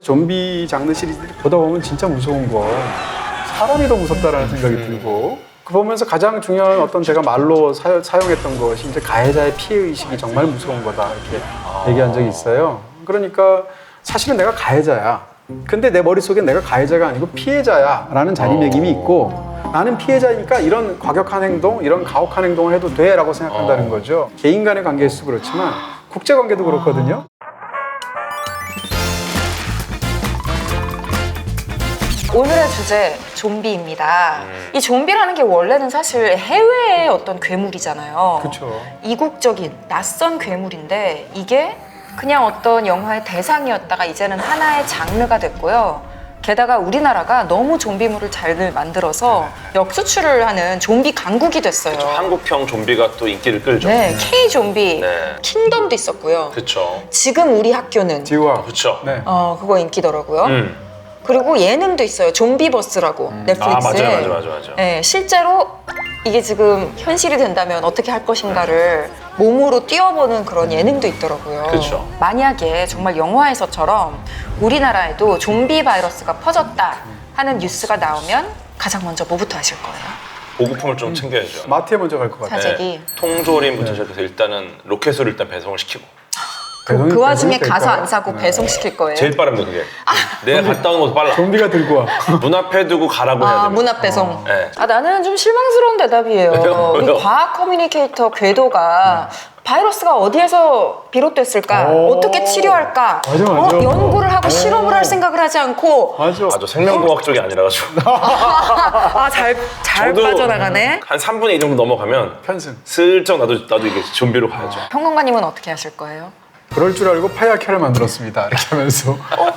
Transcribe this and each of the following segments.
좀비 장르 시리즈들이 보다 보면 진짜 무서운 거 사람이 더 무섭다라는 생각이 들고 그 보면서 가장 중요한 어떤 제가 말로 사용했던 것이 이제 가해자의 피해의식이 정말 무서운 거다 이렇게 얘기한 적이 있어요. 그러니까 사실은 내가 가해자야. 근데 내 머릿속엔 내가 가해자가 아니고 피해자야 라는 자리매김이 있고 나는 피해자니까 이런 과격한 행동, 이런 가혹한 행동을 해도 돼 라고 생각한다는 거죠. 개인 간의 관계에서도 그렇지만 국제관계도 그렇거든요. 오늘의 주제 좀비입니다. 이 좀비라는 게 원래는 사실 해외의 어떤 괴물이잖아요. 그렇죠. 이국적인 낯선 괴물인데 이게 그냥 어떤 영화의 대상이었다가 이제는 하나의 장르가 됐고요. 게다가 우리나라가 너무 좀비물을 잘 만들어서 역수출을 하는 좀비 강국이 됐어요. 그쵸, 한국형 좀비가 또 인기를 끌죠. 네, K 좀비, 네. 킹덤도 있었고요. 그쵸. 지금 우리 학교는 지우와. 그쵸. 네. 그거 인기더라고요. 그리고 예능도 있어요. 좀비버스라고 넷플릭스에. 맞아. 네, 실제로 이게 지금 현실이 된다면 어떻게 할 것인가를 몸으로 뛰어보는 그런 예능도 있더라고요. 그쵸. 만약에 정말 영화에서처럼 우리나라에도 좀비 바이러스가 퍼졌다 하는 뉴스가 나오면 가장 먼저 뭐부터 하실 거예요? 보급품을 좀 챙겨야죠. 마트에 먼저 갈 것 같아요. 사재기. 통조림부터 시작해서 일단은 로켓으로 일단 배송을 시키고 그 와중에 배송이 가서 될까요? 안 사고 배송시킬 거예요? 제일 빠릅니다 그게. 내가 갔다 오는 것도 빨라. 좀비가 들고 와. 문 앞에 두고 가라고 해야 됩니다. 문 앞 배송. 네. 나는 좀 실망스러운 대답이에요. 왜요? 우리 과학 커뮤니케이터 궤도가 바이러스가 어디에서 비롯됐을까? 어떻게 치료할까? 맞아. 연구를 하고 실험을 할 생각을 하지 않고 맞아. 저 생명공학 쪽이 아니라가지고 잘 저도 빠져나가네. 한 3분의 2 정도 넘어가면 편승. 슬쩍 나도 이게 좀비로 가야죠. 평론가님은 어떻게 하실 거예요? 그럴 줄 알고 파야케를 만들었습니다. 이렇게 하면서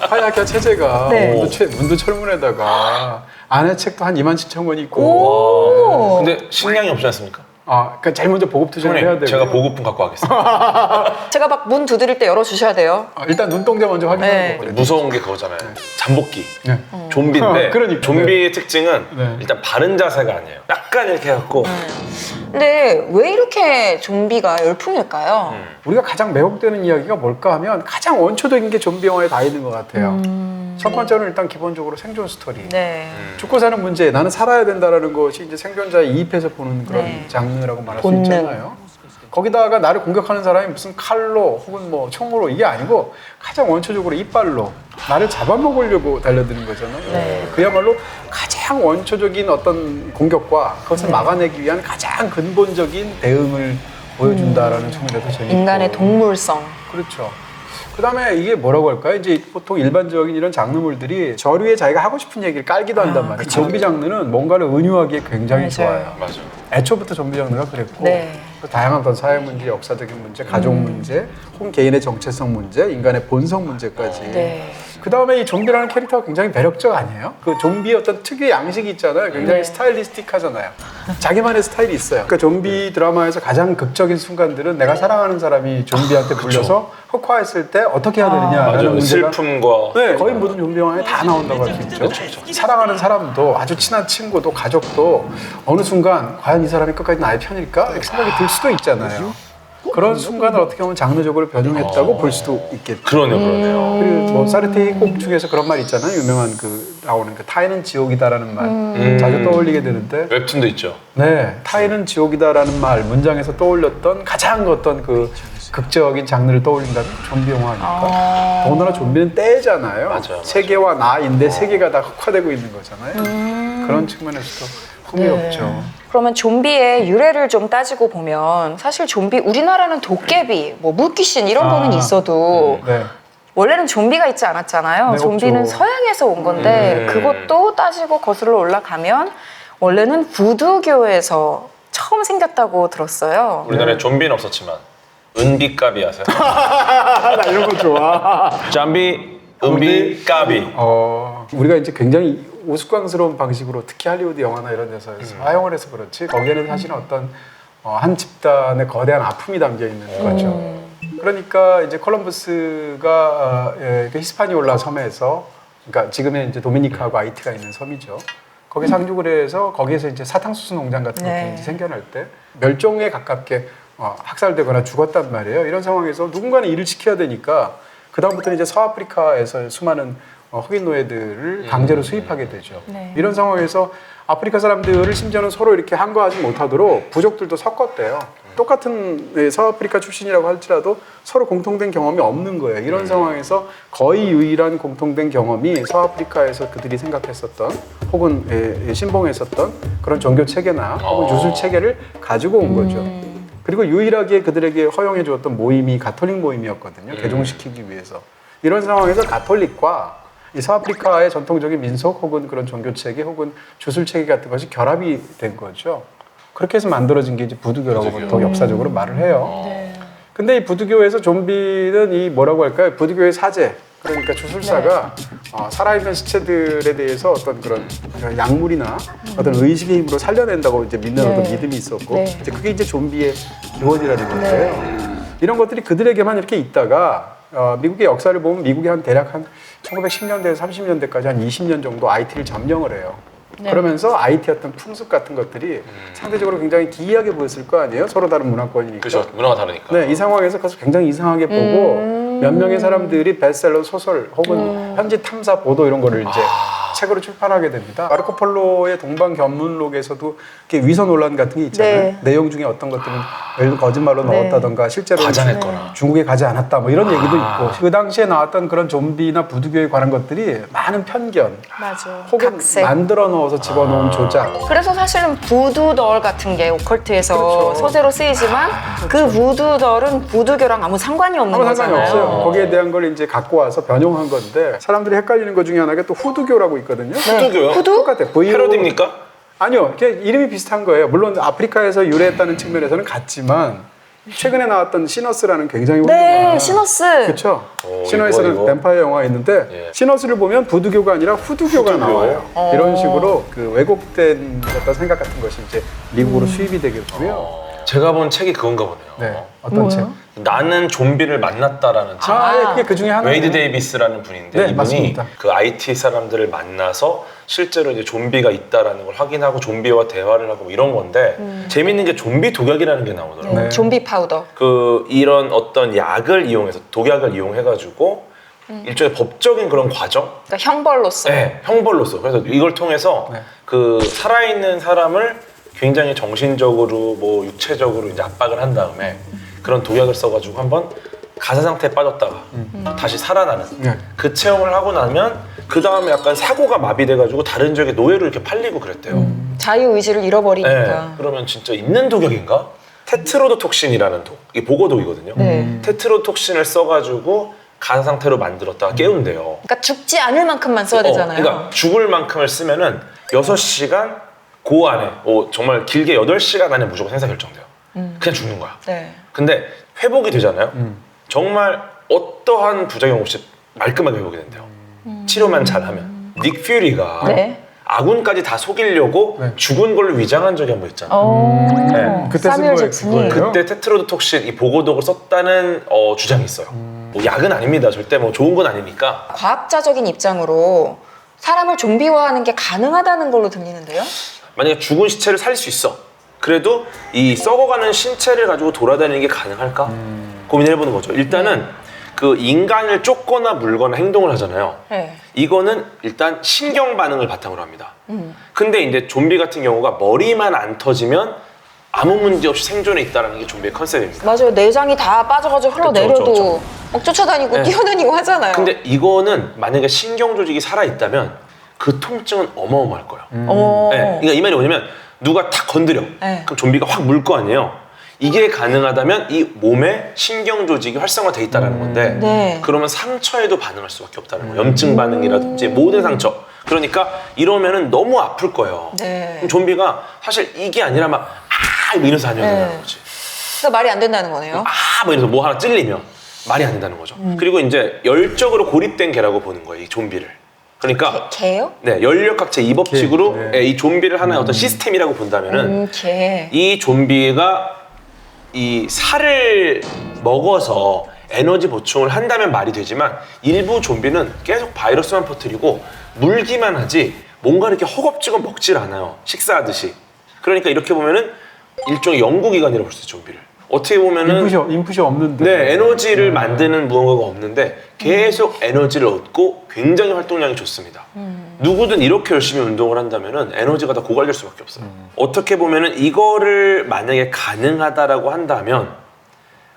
파야케 체제가 네. 문도 철문에다가 안에 책도 한 27,000권 있고 오. 근데 식량이 없지 않습니까? 그러니까 제일 먼저 보급 투자를 해야 되고 제가 보급품 갖고 가겠습니다. 제가 막 문 두드릴 때 열어주셔야 돼요. 일단 눈동자 먼저 확인하고 네. 그래요. 무서운 게 그거잖아요. 잠복기. 네. 좀비인데 그러니까. 좀비의 특징은 네. 일단 바른 자세가 아니에요. 약간 이렇게 해갖고 근데 왜 이렇게 좀비가 열풍일까요? 우리가 가장 매혹되는 이야기가 뭘까 하면 가장 원초적인 게 좀비 영화에 다 있는 것 같아요. 첫 번째는 일단 기본적으로 생존 스토리. 네. 죽고 사는 문제, 나는 살아야 된다라는 것이 이제 생존자에 이입해서 보는 그런 네. 장르라고 말할 본능. 수 있잖아요. 거기다가 나를 공격하는 사람이 무슨 칼로 혹은 뭐 총으로 이게 아니고 가장 원초적으로 이빨로 나를 잡아먹으려고 달려드는 거잖아요. 네. 그야말로 가장 원초적인 어떤 공격과 그것을 막아내기 위한 가장 근본적인 대응을 보여준다라는 측면에서 재밌고 인간의 동물성. 그렇죠. 그다음에 이게 뭐라고 할까요? 이제 보통 일반적인 이런 장르물들이 저류에 자기가 하고 싶은 얘기를 깔기도 한단 말이에요. 좀비 장르는 뭔가를 은유하기에 굉장히 맞아요. 좋아요. 맞아. 애초부터 좀비 장르가 그랬고 네. 또 다양한 어떤 사회 문제, 역사적인 문제, 가족 문제, 혹은 개인의 정체성 문제, 인간의 본성 문제까지. 네. 그 다음에 이 좀비라는 캐릭터가 굉장히 매력적 아니에요? 그 좀비의 어떤 특유의 양식이 있잖아요. 굉장히 스타일리스틱하잖아요. 자기만의 스타일이 있어요. 그러니까 좀비 드라마에서 가장 극적인 순간들은 내가 사랑하는 사람이 좀비한테 물려서 흑화했을 때 어떻게 해야 되느냐라는 맞아. 문제가 슬픔과 네, 거의 모든 좀비 영화에 다 나온다고 할 수 있죠. 사랑하는 사람도 아주 친한 친구도 가족도 어느 순간 과연 이 사람이 끝까지 나의 편일까? 이렇게 생각이 들 수도 있잖아요. 그런 순간을 어떻게 보면 장르적으로 변형했다고 볼 수도 있겠죠. 그러네요. 그리고 뭐 사르테이 곡 중에서 그런 말 있잖아요. 유명한 그 나오는 그 타인은 지옥이다라는 말 자주 떠올리게 되는데 웹툰도 있죠. 네, 타인은 지옥이다라는 말 문장에서 떠올렸던 가장 어떤 그 극적인 장르를 떠올린다면 좀비 영화 아닐까? 더군다나 좀비는 때잖아요. 맞아요. 세계와 나인데 세계가 다 흑화되고 있는 거잖아요. 그런 측면에서도 흥미롭죠. 그러면 좀비의 유래를 좀 따지고 보면 사실 좀비 우리나라는 도깨비, 뭐 물귀신 이런 거는 있어도 네. 원래는 좀비가 있지 않았잖아요. 네, 좀비는 없죠. 서양에서 온 건데 그것도 따지고 거슬러 올라가면 원래는 부두교에서 처음 생겼다고 들었어요. 우리나라에 좀비는 없었지만 은비까비 아세요? 나 이런 거 좋아. 잠비, 은비까비. 우리가 이제 굉장히 우스꽝스러운 방식으로 특히 할리우드 영화나 이런 데서 사용을 해서 그렇지 거기에는 사실은 어떤 한 집단의 거대한 아픔이 담겨 있는 거죠. 그러니까 이제 콜럼버스가 그 히스파니올라 섬에서 그러니까 지금의 이제 도미니카하고 아이티가 있는 섬이죠. 거기 상륙을 해서 거기에서 이제 사탕수수 농장 같은 것들이 네. 이제 생겨날 때 멸종에 가깝게 학살되거나 죽었단 말이에요. 이런 상황에서 누군가는 일을 시켜야 되니까 그 다음부터는 이제 서아프리카에서 수많은 흑인 노예들을 강제로 수입하게 되죠. 네. 이런 상황에서 아프리카 사람들을 심지어는 서로 이렇게 한거하지 못하도록 부족들도 섞었대요. 똑같은 서아프리카 출신이라고 할지라도 서로 공통된 경험이 없는 거예요. 이런 상황에서 거의 유일한 공통된 경험이 서아프리카에서 그들이 생각했었던 혹은 신봉했었던 그런 종교 체계나 혹은 유술 체계를 가지고 온 거죠. 그리고 유일하게 그들에게 허용해 주었던 모임이 가톨릭 모임이었거든요. 개종시키기 위해서. 이런 상황에서 가톨릭과 이 서아프리카의 전통적인 민속 혹은 그런 종교 체계 혹은 주술 체계 같은 것이 결합이 된 거죠. 그렇게 해서 만들어진 게 이제 부두교라고 보통 역사적으로 말을 해요. 근데 이 부두교에서 좀비는 이 뭐라고 할까요? 부두교의 사제, 그러니까 주술사가 살아있는 시체들에 대해서 어떤 그런 약물이나 어떤 의식의 힘으로 살려낸다고 이제 믿는 어떤 믿음이 있었고, 이제 그게 이제 좀비의 기원이라는 건데요. 이런 것들이 그들에게만 이렇게 있다가 미국의 역사를 보면 미국이 한 대략 한 1910년대에서 30년대까지 한 20년 정도 IT를 점령을 해요. 그러면서 IT 어떤 풍습 같은 것들이 상대적으로 굉장히 기이하게 보였을 거 아니에요? 서로 다른 문화권이니까. 그렇죠. 문화가 다르니까. 네, 이 상황에서 그것을 굉장히 이상하게 보고 몇 명의 사람들이 베스트셀러 소설 혹은 현지 탐사 보도 이런 거를 이제 책으로 출판하게 됩니다. 마르코 폴로의 동방견문록에서도 이렇게 위선 논란 같은 게 있잖아요. 네. 내용 중에 어떤 것들은 예를 들어 거짓말로 넣었다던가 실제로 과장했거나. 중국에 가지 않았다 뭐 이런 얘기도 있고, 그 당시에 나왔던 그런 좀비나 부두교에 관한 것들이 많은 편견 맞아. 혹은 각색. 만들어 넣어서 집어넣은 조작. 그래서 사실은 부두덜 같은 게 오컬트에서 그렇죠. 소재로 쓰이지만 그 부두덜은 부두교랑 아무 상관이 없는 아무 상관이 거잖아요. 없어요. 거기에 대한 걸 이제 갖고 와서 변용한 건데, 사람들이 헷갈리는 것 중에 하나가 또 후두교라고 있거든요. 후두교요? 후두? 똑같아요. 패러디입니까? 아니요. 이게 이름이 비슷한 거예요. 물론 아프리카에서 유래했다는 측면에서는 같지만 최근에 나왔던 시너스라는 굉장히 네, 훌륭한 시너스. 그렇죠. 오, 시너에서는 이거. 뱀파이어 영화가 있는데 예. 시너스를 보면 부두교가 아니라 후두교가 후두교. 나와요. 이런 식으로 그 왜곡된 어떤 생각 같은 것이 이제 미국으로 수입이 되겠고요. 제가 본 책이 그건가 보네요. 네, 어떤 책? 나는 좀비를 만났다라는 책. 예, 그게 그 중에 하나예요. 웨이드 데이비스라는 분인데 네, 이분이 맞습니다. 그 IT 사람들을 만나서 실제로 이제 좀비가 있다라는 걸 확인하고 좀비와 대화를 하고 뭐 이런 건데 재밌는 게 좀비 독약이라는 게 나오더라고요. 네. 좀비 파우더. 그 이런 어떤 약을 이용해서 독약을 이용해가지고 일종의 법적인 그런 과정, 그러니까 형벌로서. 네, 형벌로서. 그래서 이걸 통해서 네. 그 살아있는 사람을 굉장히 정신적으로 뭐 육체적으로 이제 압박을 한 다음에 그런 독약을 써가지고 한번 가사 상태에 빠졌다가 다시 살아나는 네. 그 체험을 하고 나면 그 다음에 약간 사고가 마비돼가지고 다른 지역에 노예로 이렇게 팔리고 그랬대요. 자유 의지를 네, 잃어버리니까. 그러면 진짜 있는 독약인가? 테트로도톡신이라는 독, 이게 보고독이거든요. 테트로톡신을 써가지고 간 상태로 만들었다가 깨운대요. 그러니까 죽지 않을 만큼만 써야 되잖아요. 그러니까 죽을 만큼을 쓰면은 6시간 그 안에, 정말 길게 8시간 안에 무조건 생사 결정돼요. 그냥 죽는 거야. 네. 근데 회복이 되잖아요. 정말 어떠한 부작용 없이 말끔하게 회복이 된대요. 치료만 잘하면. 닉 퓨리가 네. 아군까지 다 속이려고 네. 죽은 걸로 위장한 적이 한 번 있잖아요. 네. 그때 쓴 사뮤엘 거예요, 잭슨이. 그거예요? 그때 테트로도톡신 이 보고독을 썼다는 주장이 있어요. 뭐 약은 아닙니다. 절대 뭐 좋은 건 아니니까. 과학자적인 입장으로 사람을 좀비화하는 게 가능하다는 걸로 들리는데요. 만약에 죽은 시체를 살릴 수 있어. 그래도 이 썩어가는 신체를 가지고 돌아다니는 게 가능할까? 고민을 해보는 거죠. 일단은 그 인간을 쫓거나 물거나 행동을 하잖아요. 네. 이거는 일단 신경 반응을 바탕으로 합니다. 근데 이제 좀비 같은 경우가 머리만 안 터지면 아무 문제 없이 생존해 있다는 게 좀비의 컨셉입니다. 맞아요. 내장이 다 빠져가지고 흘러내려도 그쵸. 막 쫓아다니고 네. 뛰어다니고 하잖아요. 근데 이거는 만약에 신경 조직이 살아있다면 그 통증은 어마어마할 거예요. 네. 그러니까 이 말이 뭐냐면 누가 탁 건드려. 네. 그럼 좀비가 확 물 거 아니에요. 이게 가능하다면 이 몸에 신경 조직이 활성화돼 있다는 건데 네. 그러면 상처에도 반응할 수밖에 없다는 거예요. 염증 반응이라든지 모든 상처. 그러니까 이러면은 너무 아플 거예요. 네. 그럼 좀비가 사실 이게 아니라 막 이러면서 다녀야 거지. 그러니까 말이 안 된다는 거네요. 뭐 이러면서 뭐 하나 찔리면 말이 안 된다는 거죠. 그리고 이제 열적으로 고립된 개라고 보는 거예요. 이 좀비를. 그러니까 개요? 네, 연력학제 2법칙으로 개, 네. 이 좀비를 하나의 어떤 시스템이라고 본다면은 개. 이 좀비가 이 살을 먹어서 에너지 보충을 한다면 말이 되지만 일부 좀비는 계속 바이러스만 퍼뜨리고 물기만 하지 뭔가 이렇게 허겁지겁 먹질 않아요. 식사하듯이. 그러니까 이렇게 보면은 일종의 연구기관이라고 볼 수 있어요, 좀비를. 어떻게 보면은 인풋이 없는데. 네, 에너지를 만드는 무언가가 없는데 계속 에너지를 얻고 굉장히 활동량이 좋습니다. 누구든 이렇게 열심히 운동을 한다면은 에너지가 다 고갈될 수밖에 없어요. 어떻게 보면은 이거를 만약에 가능하다라고 한다면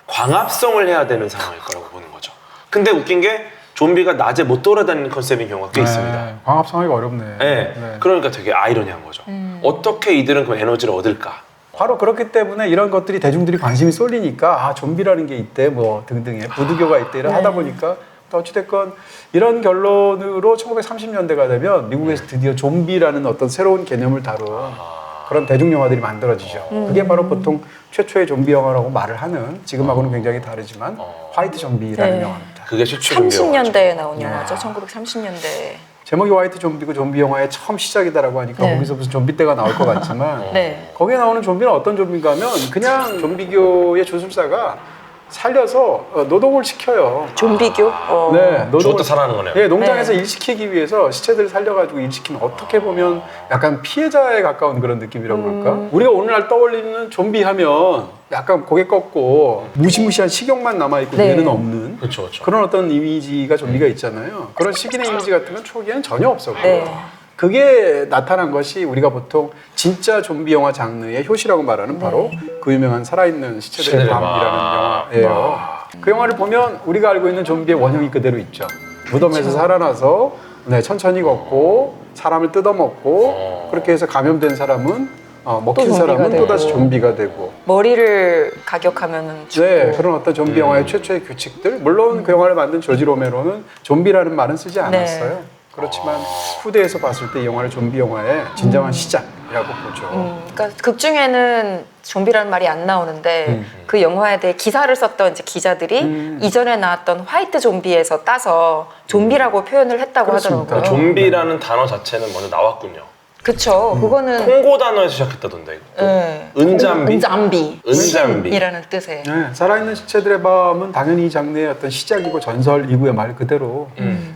광합성을 해야 되는 상황일 거라고 보는 거죠. 근데 웃긴 게 좀비가 낮에 못 돌아다니는 컨셉인 경우가 꽤 있습니다. 광합성하기가 어렵네. 네. 그러니까 되게 아이러니한 거죠. 어떻게 이들은 그 에너지를 얻을까? 바로 그렇기 때문에 이런 것들이 대중들이 관심이 쏠리니까 아 좀비라는 게 있대 뭐 등등의 부두교가 있대 이런 하다 보니까 또 어찌됐건 이런 결론으로 1930년대가 되면 미국에서 드디어 좀비라는 어떤 새로운 개념을 다룬 그런 대중 영화들이 만들어지죠. 그게 바로 보통 최초의 좀비 영화라고 말을 하는 지금하고는 굉장히 다르지만 화이트 좀비라는 네. 영화입니다. 그게 최초 좀비 영화죠. 30년대에 나온 영화죠. 1930년대. 제목이 화이트 좀비고 좀비 영화의 처음 시작이다라고 하니까 네. 거기서 무슨 좀비 때가 나올 것 같지만 네. 거기에 나오는 좀비는 어떤 좀비인가 하면 그냥 좀비교의 주술사가 살려서 노동을 시켜요. 좀비교? 네, 죽었다 살아나는 거네요. 예, 농장에서 네. 일 시키기 위해서 시체들을 살려가지고 일 시키는 어떻게 보면 약간 피해자에 가까운 그런 느낌이라고 그럴까? 우리가 오늘날 떠올리는 좀비 하면 약간 고개 꺾고 무시무시한 식욕만 남아있고 네. 뇌는 없는 그렇죠. 그런 어떤 이미지가 좀비가 있잖아요. 그런 식인의 이미지 같은 건 초기에는 전혀 없었고요. 네. 그게 나타난 것이 우리가 보통 진짜 좀비 영화 장르의 효시라고 말하는 바로 그 유명한 살아있는 시체들의 시체들의 밤이라는 밤. 영화예요. 그 영화를 보면 우리가 알고 있는 좀비의 원형이 그대로 있죠. 무덤에서 살아나서 천천히 걷고 사람을 뜯어먹고 그렇게 해서 감염된 사람은 먹힌 좀비가 사람은 되고. 또다시 좀비가 되고 머리를 가격하면은 죽고. 네, 그런 어떤 좀비 영화의 최초의 규칙들. 물론 그 영화를 만든 조지 로메로는 좀비라는 말은 쓰지 않았어요. 그렇지만 후대에서 봤을 때 이 영화를 좀비 영화의 진정한 시작이라고 보죠. 그러니까 극 중에는 좀비라는 말이 안 나오는데 그 영화에 대해 기사를 썼던 이제 기자들이 이전에 나왔던 화이트 좀비에서 따서 좀비라고 표현을 했다고 그렇습니다. 하더라고요. 좀비라는 단어 자체는 먼저 나왔군요. 그쵸. 그거는 콩고 단어에서 시작했다던데. 네. 은잠비? 은잠비. 은잠비. 이라는 뜻의. 네, 살아있는 시체들의 밤은 당연히 이 장르의 어떤 시작이고 전설이고의 말 그대로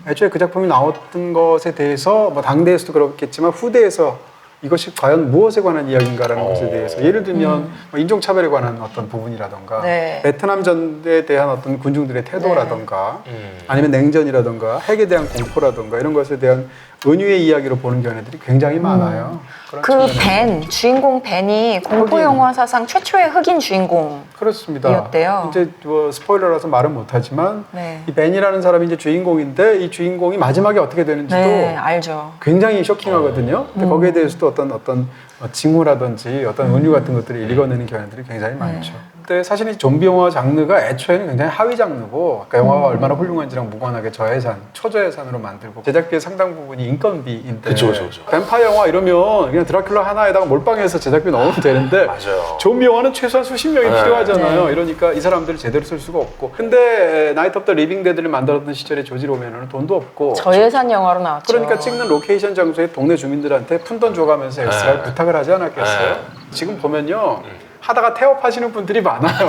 애초에 그 작품이 나왔던 것에 대해서 뭐 당대에서도 그렇겠지만 후대에서 이것이 과연 무엇에 관한 이야기인가라는 것에 대해서 예를 들면 뭐 인종차별에 관한 어떤 부분이라던가 네. 베트남 전에 대한 어떤 군중들의 태도라던가 음. 아니면 냉전이라던가 핵에 대한 공포라던가 이런 것에 대한 은유의 이야기로 보는 견해들이 굉장히 많아요. 그런 그 측면에서. 벤, 주인공 벤이 공포 영화 사상 최초의 흑인 주인공. 그렇습니다. 이었대요. 이제 뭐 스포일러라서 말은 못하지만 네. 이 벤이라는 사람이 이제 주인공인데 이 주인공이 마지막에 어떻게 되는지도 네, 알죠. 굉장히 쇼킹하거든요. 근데 거기에 대해서도 어떤 징후라든지 어떤 은유 같은 것들을 읽어내는 견해들이 굉장히 많죠. 근데 사실 이 좀비 영화 장르가 애초에는 굉장히 하위 장르고 그러니까 영화가 얼마나 훌륭한지랑 무관하게 저예산, 초저예산으로 만들고 제작비의 상당 부분이 인건비인데 그쵸. 뱀파이어 영화 이러면 그냥 드라큘라 하나에다가 몰빵해서 제작비 넣으면 되는데 맞아요. 좀비 영화는 최소한 수십 명이 네. 필요하잖아요. 이러니까 이 사람들을 제대로 쓸 수가 없고 근데 나이트 오브 더 리빙 데드를 만들었던 시절에 조지 로메로는 돈도 없고 저예산 영화로 나왔죠. 그러니까 찍는 로케이션 장소에 동네 주민들한테 푼돈 줘가면서 엑스트라를 부탁을 하지 않았겠어요? 지금 보면요 하다가 태업하시는 분들이 많아요.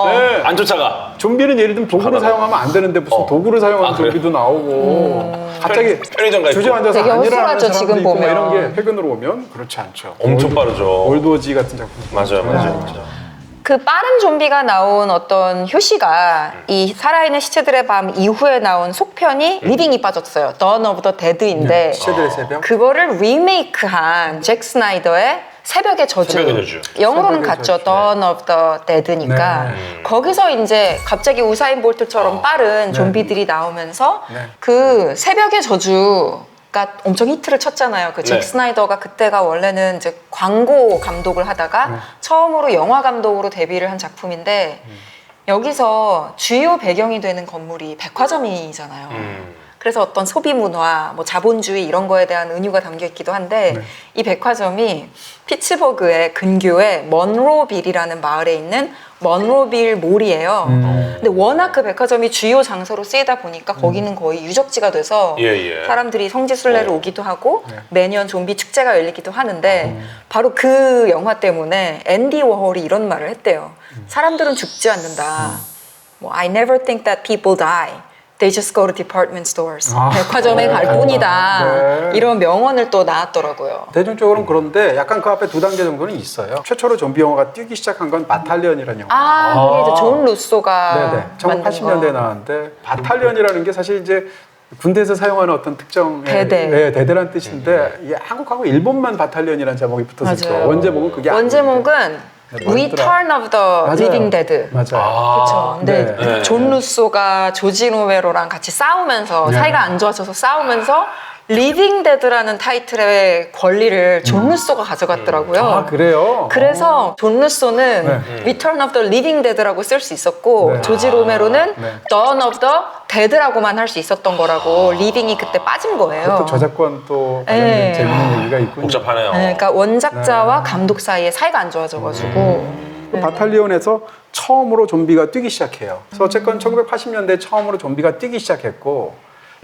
네. 안 쫓아가. 좀비는 예를 들면 도구를 하다가. 사용하면 안 되는데 무슨 도구를 사용하는 아, 그래요? 좀비도 나오고 갑자기 편의점 가 있고. 주저앉아서 되게 안 일어나는 허술하죠, 사람도 지금 있고 막 이런 보면. 게 최근으로 오면 그렇지 않죠. 엄청 빠르죠. 올드워지 같은 작품 맞아요. 그 빠른 좀비가 나온 어떤 효시가 이 살아있는 시체들의 밤 이후에 나온 속편이 리빙이 빠졌어요. Dawn of the Dead인데 시체들의 새벽 그거를 리메이크한 잭 스나이더의 새벽의 저주. 새벽의 저주. 영어로는 새벽의 같죠. 저주. Dawn of the Dead니까 네. 거기서 이제 갑자기 우사인 볼트처럼 빠른 좀비들이 나오면서 네. 그 새벽의 저주가 엄청 히트를 쳤잖아요. 그 잭 네. 스나이더가 그때가 원래는 이제 광고 감독을 하다가 처음으로 영화 감독으로 데뷔를 한 작품인데 여기서 주요 배경이 되는 건물이 백화점이잖아요. 그래서 어떤 소비 문화, 뭐 자본주의 이런 거에 대한 은유가 담겨 있기도 한데 이 백화점이 피츠버그의 근교의 먼로빌이라는 마을에 있는 먼로빌 몰이에요. 근데 워낙 그 백화점이 주요 장소로 쓰이다 보니까 거기는 거의 유적지가 돼서 예. 사람들이 성지순례를 오기도 하고 네. 매년 좀비 축제가 열리기도 하는데 바로 그 영화 때문에 앤디 워홀이 이런 말을 했대요. 사람들은 죽지 않는다. 뭐 I never think that people die. They just go to department stores. 아. 백화점에 갈 뿐이다. 네. 이런 명언을 또 나왔더라고요. 대중적으로는 그런데 약간 그 앞에 두 단계 정도는 있어요. 최초로 좀비 영화가 뛰기 시작한 건 바탈리언이라는 영화. 아, 그게 이제 존 루소가 네네. 만든 1980년대에 거. 나왔는데 바탈리언이라는 게 사실 이제 군대에서 사용하는 어떤 특정의 대대. 네, 대대란 뜻인데 이게 한국하고 일본만 바탈리언이라는 제목이 붙었을 맞아요. 거예요. 원제목은 그게 원제목은 네, Return of the 맞아요. Living Dead. 맞아요. 그렇죠. 근데 네. 존 루소가 조지 로메로랑 같이 싸우면서 네. 사이가 안 좋아져서 싸우면서 리빙 데드라는 타이틀의 권리를 존 루소가 가져갔더라고요. 아 그래요? 그래서 존 루소는 네. Return of the Living Dead라고 쓸 수 있었고 네. 조지 로메로는 네. Dawn of the Dead라고만 할 수 있었던 거라고 리빙이 그때 빠진 거예요. 또 저작권 또 관련된 네. 재밌는 얘기가 있군요. 복잡하네요. 네, 그러니까 원작자와 네. 감독 사이에 사이가 안 좋아져가지고 그 바탈리온에서 처음으로 좀비가 뛰기 시작해요. 그래서 어쨌건 1980년대 처음으로 좀비가 뛰기 시작했고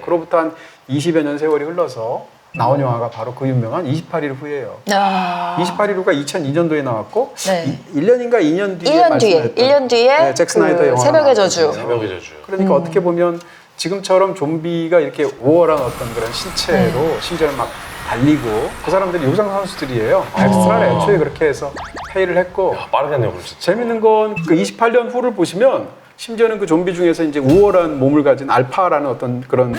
그로부터 한 20여 년 세월이 흘러서 나온 영화가 바로 그 유명한 28일 후예요. 28일 후가 2002년도에 나왔고 네. 1년인가 2년 뒤에 1년 뒤에 네, 잭 스나이더 영화 새벽의 저주. 새벽의 저주. 그러니까 어떻게 보면 지금처럼 좀비가 이렇게 우월한 어떤 그런 신체로 심지어는 막 달리고 그 사람들이 요상 선수들이에요. 엑스트라를 애초에 그렇게 해서 페이를 했고 빠르겠네요, 그럼 진짜. 재밌는 건 그 28년 후를 보시면 심지어는 그 좀비 중에서 이제 우월한 몸을 가진 알파라는 어떤 그런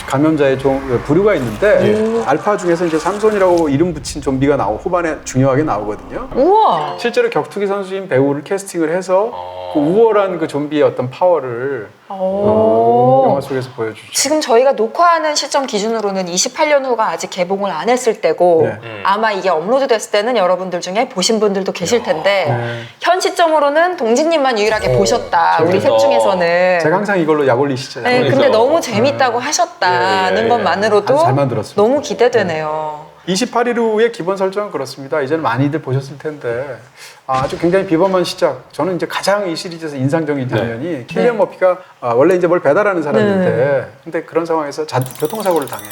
감염자의 부류가 있는데 알파 중에서 이제 삼손이라고 이름 붙인 좀비가 후반에 중요하게 나오거든요. 우와. 실제로 격투기 선수인 배우를 캐스팅을 해서 그 우월한 그 좀비의 어떤 파워를 영화 속에서 보여주죠. 지금 저희가 녹화하는 시점 기준으로는 28년 후가 아직 개봉을 안 했을 때고 네. 아마 이게 업로드 됐을 때는 여러분들 중에 보신 분들도 계실 텐데 네. 현 시점으로는 동진님만 유일하게 보셨다. 우리 셋 재밌다. 중에서는. 제가 항상 이걸로 약 올리시죠. 네, 근데 그러니까. 너무 재밌다고 하셨다는 예. 것만으로도 아주 잘 만들었습니다. 너무 기대되네요. 28일 후의 기본 설정은 그렇습니다. 이제는 많이들 보셨을 텐데 아주 굉장히 비범한 시작. 저는 이제 가장 이 시리즈에서 인상적인 장면이 킬리안 머피가 원래 이제 뭘 배달하는 사람인데 근데 그런 상황에서 교통사고를 당해요.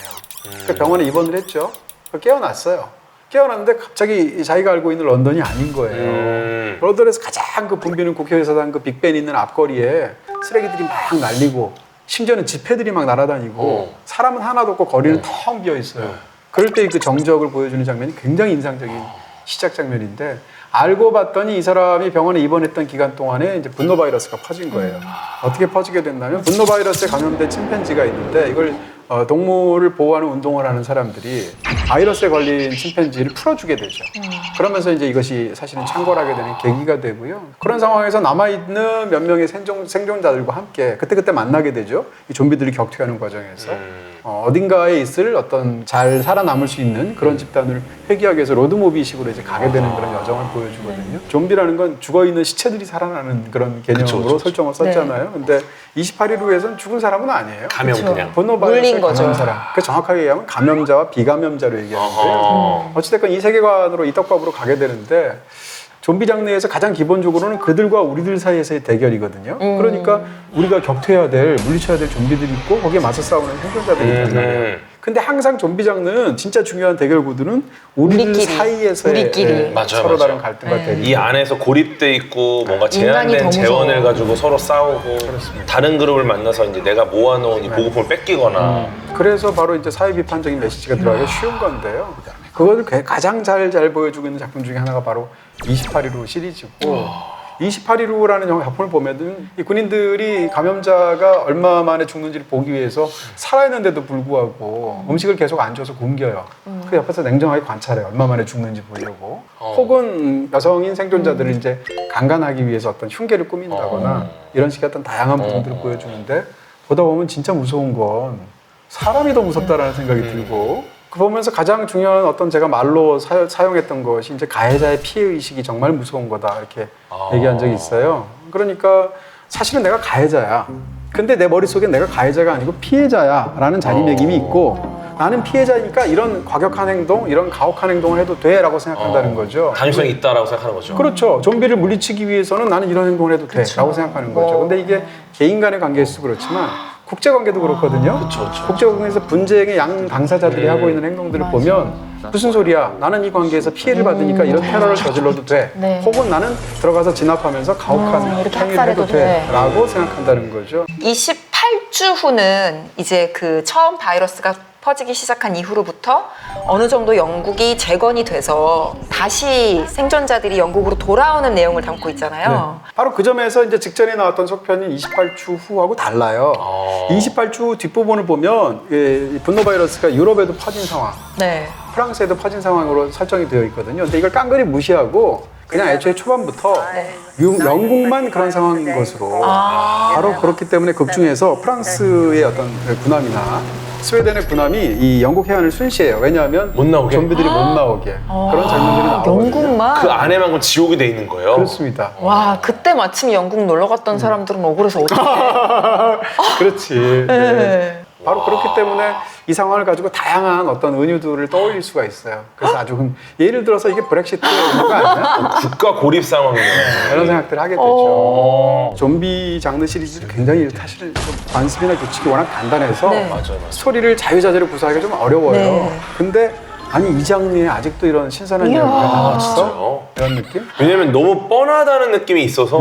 그 병원에 입원을 했죠. 깨어났어요. 깨어났는데 갑자기 자기가 알고 있는 런던이 아닌 거예요. 런던에서 가장 그 붐비는 국회의사당 그 빅벤 있는 앞거리에 쓰레기들이 막 날리고 심지어는 지폐들이 막 날아다니고 사람은 하나도 없고 거리는 텅 비어 있어요. 그럴 때 그 정적을 보여주는 장면이 굉장히 인상적인 시작 장면인데 알고 봤더니 이 사람이 병원에 입원했던 기간 동안에 이제 분노 바이러스가 퍼진 거예요. 어떻게 퍼지게 됐냐면 분노 바이러스에 감염된 침팬지가 있는데 이걸 동물을 보호하는 운동을 하는 사람들이 바이러스에 걸린 침팬지를 풀어주게 되죠. 그러면서 이제 이것이 사실은 창궐하게 되는 계기가 되고요. 그런 상황에서 남아있는 몇 명의 생존자들과 함께 그때 만나게 되죠. 이 좀비들이 격퇴하는 과정에서. 어딘가에 있을 어떤 잘 살아남을 수 있는 그런 집단을 회귀하기 위해서 로드무비식으로 이제 가게 되는 그런 여정을 보여주거든요. 좀비라는 건 죽어있는 시체들이 살아나는 그런 개념으로 그쵸. 설정을 썼잖아요. 근데 28일 후에선 죽은 사람은 아니에요. 감염 그쵸. 그냥. 분노 물린 바이러스에 거죠. 감염 사람. 그 정확하게 얘기하면 감염자와 비감염자로 얘기하는데요. 어찌됐건 이 세계관으로 이 떡밥으로 가게 되는데 좀비 장르에서 가장 기본적으로는 그들과 우리들 사이에서의 대결이거든요. 그러니까 우리가 격퇴해야 될, 물리쳐야 될 좀비들이 있고 거기에 맞서 싸우는 생존자들이 있잖아요. 근데 항상 좀비 장르는 진짜 중요한 대결 구도는 우리들 우리끼리. 사이에서의 우리끼리. 맞아요, 서로 맞아요. 다른 갈등과 대립. 이 안에서 고립돼 있고 뭔가 인간이 제한된 더 재원을 무서워. 가지고 서로 싸우고 다른 그룹을 만나서 이제 내가 모아놓은 이 보급품을 뺏기거나 그래서 바로 이제 사회 비판적인 메시지가 들어가기 쉬운 건데요. 그거를 가장 잘 보여주고 있는 작품 중에 하나가 바로 28일 후 시리즈고 28일 후라는 영화 작품을 보면은 이 군인들이 감염자가 얼마 만에 죽는지를 보기 위해서 살아있는데도 불구하고 음식을 계속 안 줘서 굶겨요. 그 옆에서 냉정하게 관찰해요. 얼마 만에 죽는지 보려고. 혹은 여성인 생존자들을 이제 강간하기 위해서 어떤 흉계를 꾸민다거나 이런 식의 어떤 다양한 부분들을 보여주는데 보다 보면 진짜 무서운 건 사람이 더 무섭다라는 생각이 들고 그 보면서 가장 중요한 어떤 제가 말로 사용했던 것이 이제 가해자의 피해의식이 정말 무서운 거다 이렇게 얘기한 적이 있어요. 그러니까 사실은 내가 가해자야. 근데 내 머릿속에 내가 가해자가 아니고 피해자야 라는 자리매김이 있고 나는 피해자니까 이런 과격한 행동, 이런 가혹한 행동을 해도 돼 라고 생각한다는 거죠. 가능성이 있다라고 생각하는 거죠. 그렇죠. 좀비를 물리치기 위해서는 나는 이런 행동을 해도 돼 라고 생각하는 거죠. 근데 이게 개인 간의 관계에서도 그렇지만 국제관계도 그렇거든요. 국제관계에서 분쟁의 양 당사자들이 하고 있는 행동들을 보면 무슨 소리야? 나는 이 관계에서 피해를 받으니까 이런 테러를 저질러도 돼. 네. 혹은 나는 들어가서 진압하면서 가혹한 이렇게 행위를 해도 학살해도 돼. 돼. 라고 생각한다는 거죠. 28 28주 후는 이제 그 처음 바이러스가 퍼지기 시작한 이후로부터 어느 정도 영국이 재건이 돼서 다시 생존자들이 영국으로 돌아오는 내용을 담고 있잖아요. 바로 그 점에서 이제 직전에 나왔던 속편인 28주 후하고 달라요. 28주 후 뒷부분을 보면 이 분노 바이러스가 유럽에도 퍼진 상황, 네. 프랑스에도 퍼진 상황으로 설정이 되어 있거든요. 근데 이걸 깡그리 무시하고 그냥 애초에 초반부터 영국만 그런 상황인 것으로 바로 그렇기 때문에 극 중에서 프랑스의 어떤 군함이나 스웨덴의 군함이 이 영국 해안을 순시해요. 왜냐하면 못 나오게? 좀비들이 못 나오게 그런 장면들이 나오거든요. 영국만? 그 안에만 그 지옥이 돼 있는 거예요. 그렇습니다. 와, 그때 마침 영국 놀러 갔던 사람들은 억울해서 어떡해. 그렇지. 네. 네. 바로 그렇기 때문에 이 상황을 가지고 다양한 어떤 은유들을 떠올릴 수가 있어요. 그래서 아주 예를 들어서 이게 브렉시트의 은유가 아니야? 국가 고립 상황이네요. 이런 생각들을 하게 되죠. 좀비 장르 시리즈도 굉장히 사실 좀 관습이나 규칙이 워낙 단단해서 네. 맞아요. 스토리를 자유자재로 구사하기가 좀 어려워요. 네. 근데 아니 이 장르에 아직도 이런 신선한 이야. 이야기가 나왔어? 진짜요? 이런 느낌? 왜냐면 너무 뻔하다는 느낌이 있어서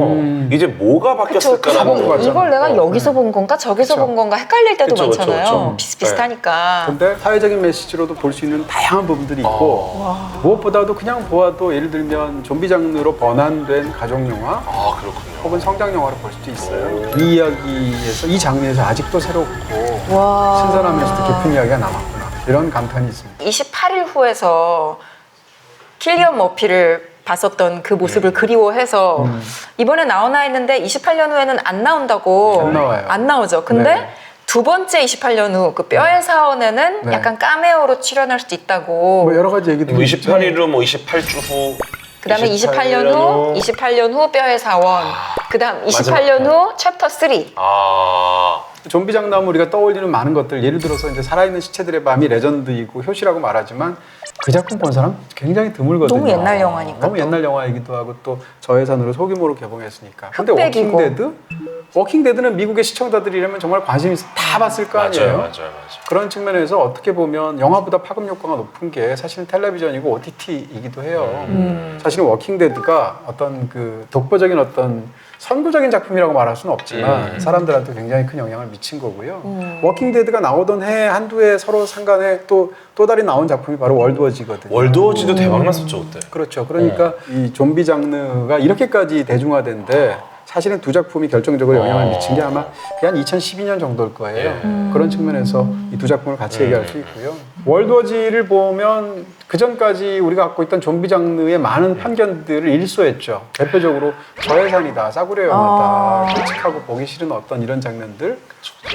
이제 뭐가 그쵸, 바뀌었을까라는 가본 거 같잖아요. 이걸 내가 여기서 본 건가 저기서 그쵸. 본 건가 헷갈릴 때도 그쵸, 그쵸, 많잖아요. 그쵸. 비슷비슷하니까. 근데 사회적인 메시지로도 볼 수 있는 다양한 부분들이 있고 무엇보다도 그냥 보아도 예를 들면 좀비 장르로 번안된 가족 영화 아 그렇군요. 혹은 성장 영화로 볼 수도 있어요. 이 이야기에서 이 장르에서 아직도 새롭고 와. 신선하면서도 깊은 이야기가 남았구나 이런 감탄이 있습니다. 28일 후에서 킬리언 머피를 봤었던 그 모습을 그리워해서 이번에 나오나 했는데 28년 후에는 안 나온다고. 안 나와요. 안 나오죠. 근데 네. 두 번째 28년 후 그 뼈의 사원에는 네. 약간 카메오로 출연할 수도 있다고. 뭐 여러 가지 얘기도 뭐 28일 후, 뭐 28주 후. 그다음에 28년 후, 28년 후 뼈의 사원. 그다음 28년 후 챕터 3. 아. 좀비 장르하면 우리가 떠올리는 많은 것들 예를 들어서 이제 살아있는 시체들의 밤이 레전드이고 효시라고 말하지만 그 작품 본 사람 굉장히 드물거든요. 너무 옛날 영화니까 너무 또. 옛날 영화이기도 하고 또 저예산으로 소규모로 개봉했으니까. 근데 흑백이고. 워킹데드? 워킹데드는 미국의 시청자들이라면 정말 관심 있어 다 봤을 거 아니에요. 맞아요. 그런 측면에서 어떻게 보면 영화보다 파급 효과가 높은 게 사실은 텔레비전이고 OTT이기도 해요. 사실은 워킹데드가 어떤 그 독보적인 어떤 선구적인 작품이라고 말할 수는 없지만 사람들한테 굉장히 큰 영향을 미친 거고요. 워킹데드가 나오던 해 한두 해 서로 상간에 또 다른 나온 작품이 바로 월드워즈거든요. 월드워즈도 대박 났었죠 그때. 그렇죠. 그러니까 이 좀비 장르가 이렇게까지 대중화된데 사실은 두 작품이 결정적으로 영향을 미친 게 아마 한 2012년 정도일 거예요. 그런 측면에서 이 두 작품을 같이 얘기할 수 있고요. 월드워즈를 보면 그 전까지 우리가 갖고 있던 좀비 장르의 많은 편견들을 일소했죠. 대표적으로 저예산이다, 싸구려 영화다, 끔찍하고 보기 싫은 어떤 이런 장면들.